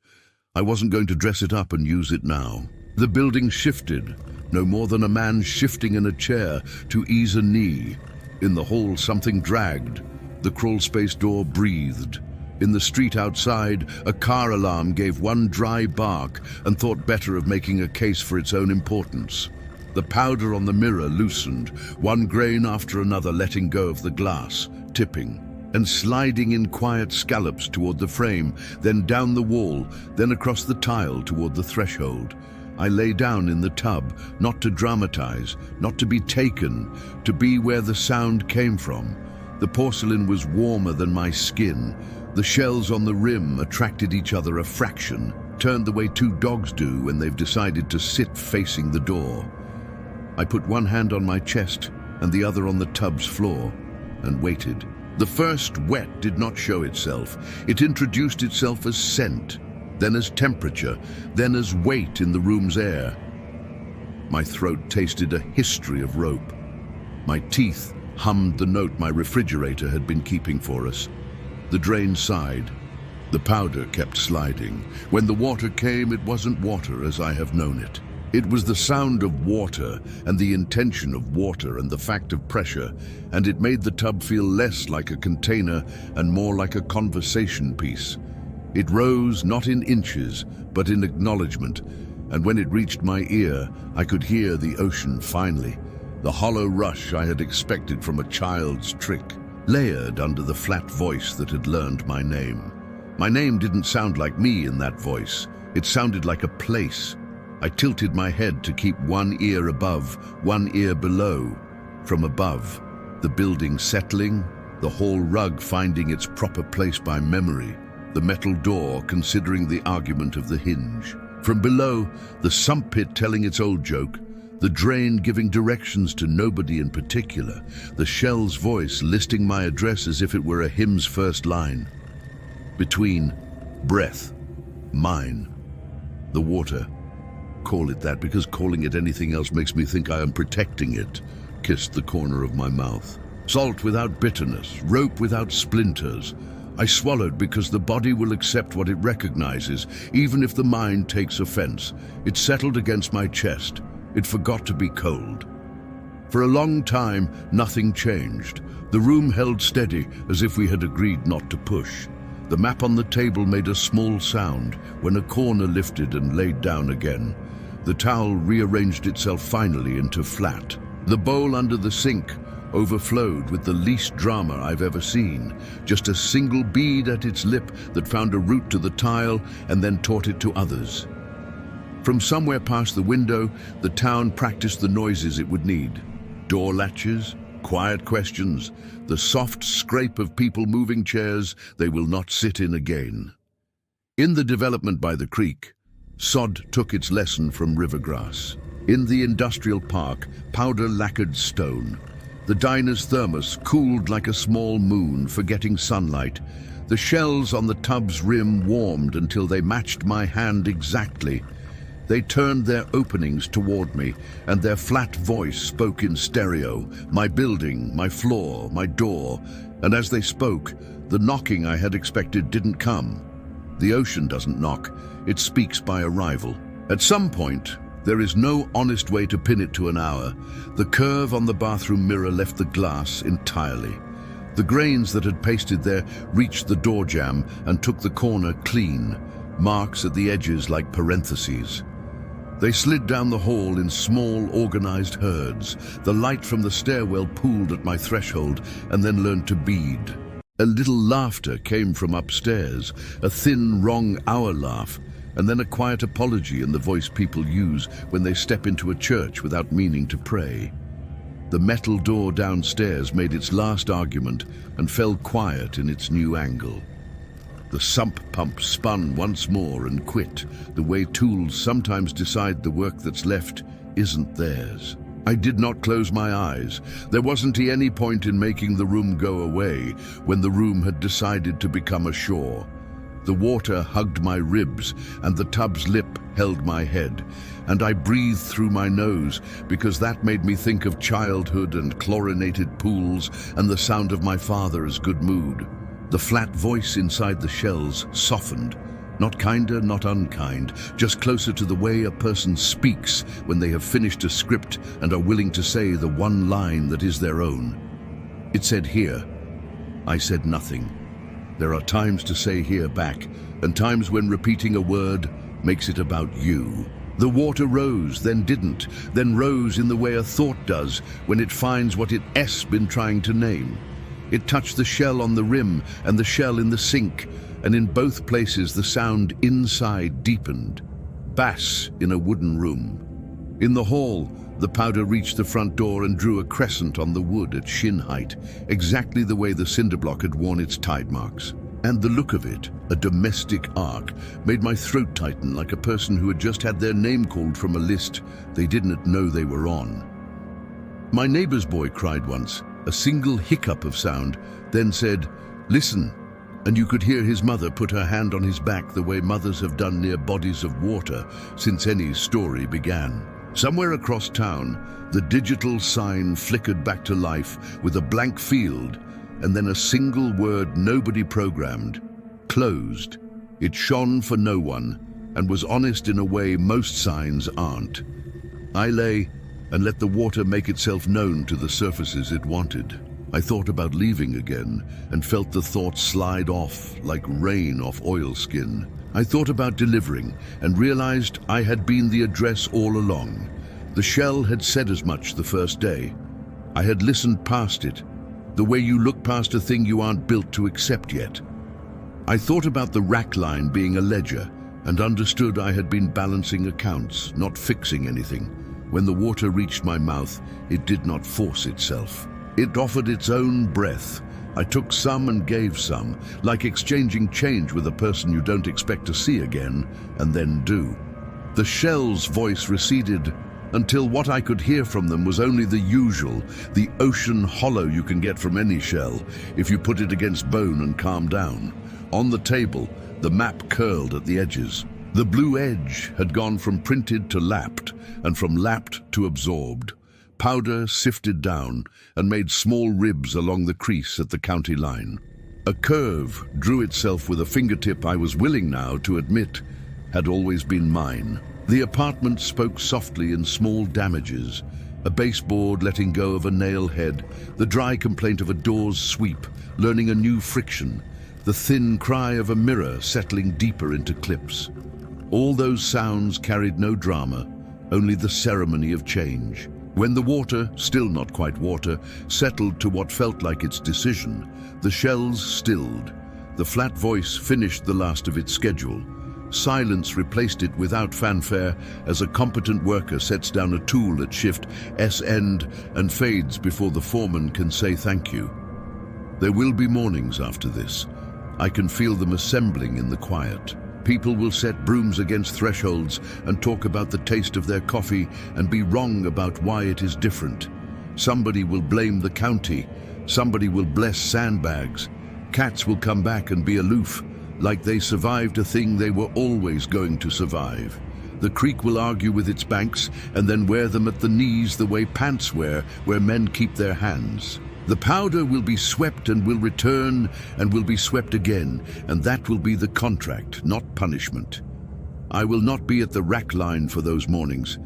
I wasn't going to dress it up and use it now. The building shifted, no more than a man shifting in a chair to ease a knee. In the hall, something dragged. The crawlspace door breathed. In the street outside, a car alarm gave one dry bark and thought better of making a case for its own importance. The powder on the mirror loosened, one grain after another letting go of the glass, tipping, and sliding in quiet scallops toward the frame, then down the wall, then across the tile toward the threshold. I lay down in the tub, not to dramatize, not to be taken, to be where the sound came from. The porcelain was warmer than my skin. The shells on the rim attracted each other a fraction, turned the way two dogs do when they've decided to sit facing the door. I put one hand on my chest and the other on the tub's floor and waited. The first wet did not show itself. It introduced itself as scent, then as temperature, then as weight in the room's air. My throat tasted a history of rope. My teeth hummed the note my refrigerator had been keeping for us. The drain sighed. The powder kept sliding. When the water came, it wasn't water as I have known it. It was the sound of water and the intention of water and the fact of pressure, and it made the tub feel less like a container and more like a conversation piece. It rose not in inches, but in acknowledgement, and when it reached my ear, I could hear the ocean finally, the hollow rush I had expected from a child's trick, layered under the flat voice that had learned my name. My name didn't sound like me in that voice. It sounded like a place. I tilted my head to keep one ear above, one ear below. From above, the building settling, the hall rug finding its proper place by memory, the metal door considering the argument of the hinge. From below, the sump pit telling its old joke, the drain giving directions to nobody in particular, the shell's voice listing my address as if it were a hymn's first line. Between, breath, mine, the water. Call it that because calling it anything else makes me think I am protecting it, kissed the corner of my mouth. Salt without bitterness, rope without splinters. I swallowed because the body will accept what it recognizes, even if the mind takes offense. It settled against my chest. It forgot to be cold. For a long time, nothing changed. The room held steady, as if we had agreed not to push. The map on the table made a small sound when a corner lifted and laid down again. The towel rearranged itself finally into flat. The bowl under the sink overflowed with the least drama I've ever seen. Just a single bead at its lip that found a route to the tile and then taught it to others. From somewhere past the window, the town practiced the noises it would need. Door latches, quiet questions, the soft scrape of people moving chairs they will not sit in again. In the development by the creek, sod took its lesson from rivergrass. In the industrial park, powder lacquered stone. The diner's thermos cooled like a small moon, forgetting sunlight. The shells on the tub's rim warmed until they matched my hand exactly. They turned their openings toward me, and their flat voice spoke in stereo, my building, my floor, my door, and as they spoke, the knocking I had expected didn't come. The ocean doesn't knock, it speaks by arrival. At some point, there is no honest way to pin it to an hour. The curve on the bathroom mirror left the glass entirely. The grains that had pasted there reached the door jamb and took the corner clean, marks at the edges like parentheses. They slid down the hall in small, organized herds. The light from the stairwell pooled at my threshold and then learned to bead. A little laughter came from upstairs, a thin, wrong hour laugh, and then a quiet apology in the voice people use when they step into a church without meaning to pray. The metal door downstairs made its last argument and fell quiet in its new angle. The sump-pump spun once more and quit, the way tools sometimes decide the work that's left isn't theirs. I did not close my eyes. There wasn't any point in making the room go away when the room had decided to become a shore. The water hugged my ribs and the tub's lip held my head, and I breathed through my nose because that made me think of childhood and chlorinated pools and the sound of my father's good mood. The flat voice inside the shells softened, not kinder, not unkind, just closer to the way a person speaks when they have finished a script and are willing to say the one line that is their own. It said here. I said nothing. There are times to say here back, and times when repeating a word makes it about you. The water rose, then didn't, then rose in the way a thought does when it finds what it's been trying to name. It touched the shell on the rim and the shell in the sink, and in both places the sound inside deepened. Bass in a wooden room. In the hall, the powder reached the front door and drew a crescent on the wood at shin height, exactly the way the cinderblock had worn its tide marks. And the look of it, a domestic arc, made my throat tighten like a person who had just had their name called from a list they didn't know they were on. My neighbor's boy cried once, a single hiccup of sound, then said, "Listen," and you could hear his mother put her hand on his back the way mothers have done near bodies of water since any story began. Somewhere across town, the digital sign flickered back to life with a blank field and then a single word nobody programmed, closed. It shone for no one and was honest in a way most signs aren't. I lay and let the water make itself known to the surfaces it wanted. I thought about leaving again and felt the thought slide off like rain off oilskin. I thought about delivering and realized I had been the address all along. The shell had said as much the first day. I had listened past it, the way you look past a thing you aren't built to accept yet. I thought about the rack line being a ledger and understood I had been balancing accounts, not fixing anything. When the water reached my mouth, it did not force itself. It offered its own breath. I took some and gave some, like exchanging change with a person you don't expect to see again, and then do. The shell's voice receded until what I could hear from them was only the usual, the ocean hollow you can get from any shell if you put it against bone and calm down. On the table, the map curled at the edges. The blue edge had gone from printed to lapped, and from lapped to absorbed. Powder sifted down and made small ribs along the crease at the county line. A curve drew itself with a fingertip I was willing now to admit had always been mine. The apartment spoke softly in small damages, a baseboard letting go of a nail head, the dry complaint of a door's sweep, learning a new friction, the thin cry of a mirror settling deeper into clips. All those sounds carried no drama, only the ceremony of change. When the water, still not quite water, settled to what felt like its decision, the shells stilled. The flat voice finished the last of its schedule. Silence replaced it without fanfare as a competent worker sets down a tool at shift S-end and fades before the foreman can say thank you. There will be mornings after this. I can feel them assembling in the quiet. People will set brooms against thresholds and talk about the taste of their coffee and be wrong about why it is different. Somebody will blame the county. Somebody will bless sandbags. Cats will come back and be aloof, like they survived a thing they were always going to survive. The creek will argue with its banks and then wear them at the knees the way pants wear, where men keep their hands. The powder will be swept and will return and will be swept again, and that will be the contract, not punishment. I will not be at the rack line for those mornings.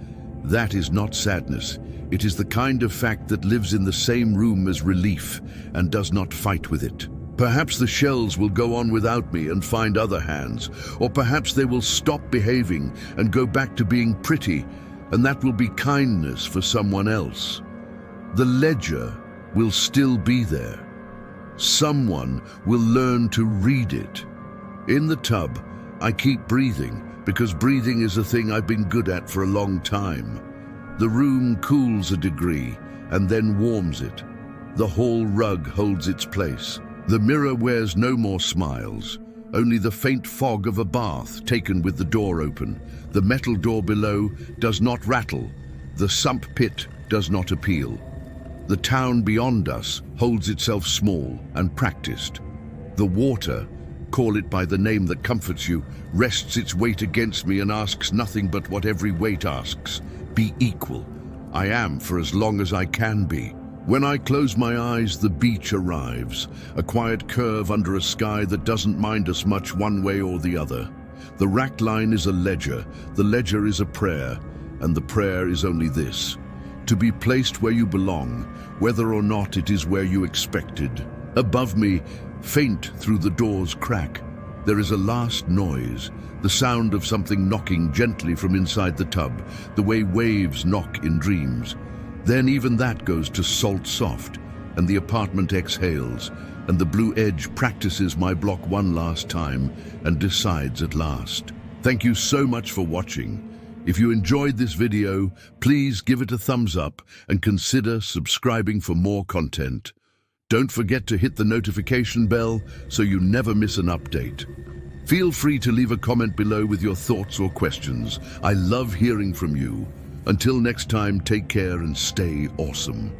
That is not sadness. It is the kind of fact that lives in the same room as relief and does not fight with it. Perhaps the shells will go on without me and find other hands, or perhaps they will stop behaving and go back to being pretty, and that will be kindness for someone else. The ledger will still be there. Someone will learn to read it. In the tub, I keep breathing, because breathing is a thing I've been good at for a long time. The room cools a degree and then warms it. The hall rug holds its place. The mirror wears no more smiles, only the faint fog of a bath taken with the door open. The metal door below does not rattle. The sump pit does not appeal. The town beyond us holds itself small and practiced. The water, call it by the name that comforts you, rests its weight against me and asks nothing but what every weight asks. Be equal. I am for as long as I can be. When I close my eyes, the beach arrives, a quiet curve under a sky that doesn't mind us much one way or the other. The rack line is a ledger, the ledger is a prayer, and the prayer is only this: to be placed where you belong, whether or not it is where you expected. Above me, faint through the door's crack, there is a last noise, the sound of something knocking gently from inside the tub, the way waves knock in dreams. Then even that goes to salt soft, and the apartment exhales, and the blue edge practices my block one last time and decides at last. Thank you so much for watching. If you enjoyed this video, please give it a thumbs up and consider subscribing for more content. Don't forget to hit the notification bell so you never miss an update. Feel free to leave a comment below with your thoughts or questions. I love hearing from you. Until next time, take care and stay awesome.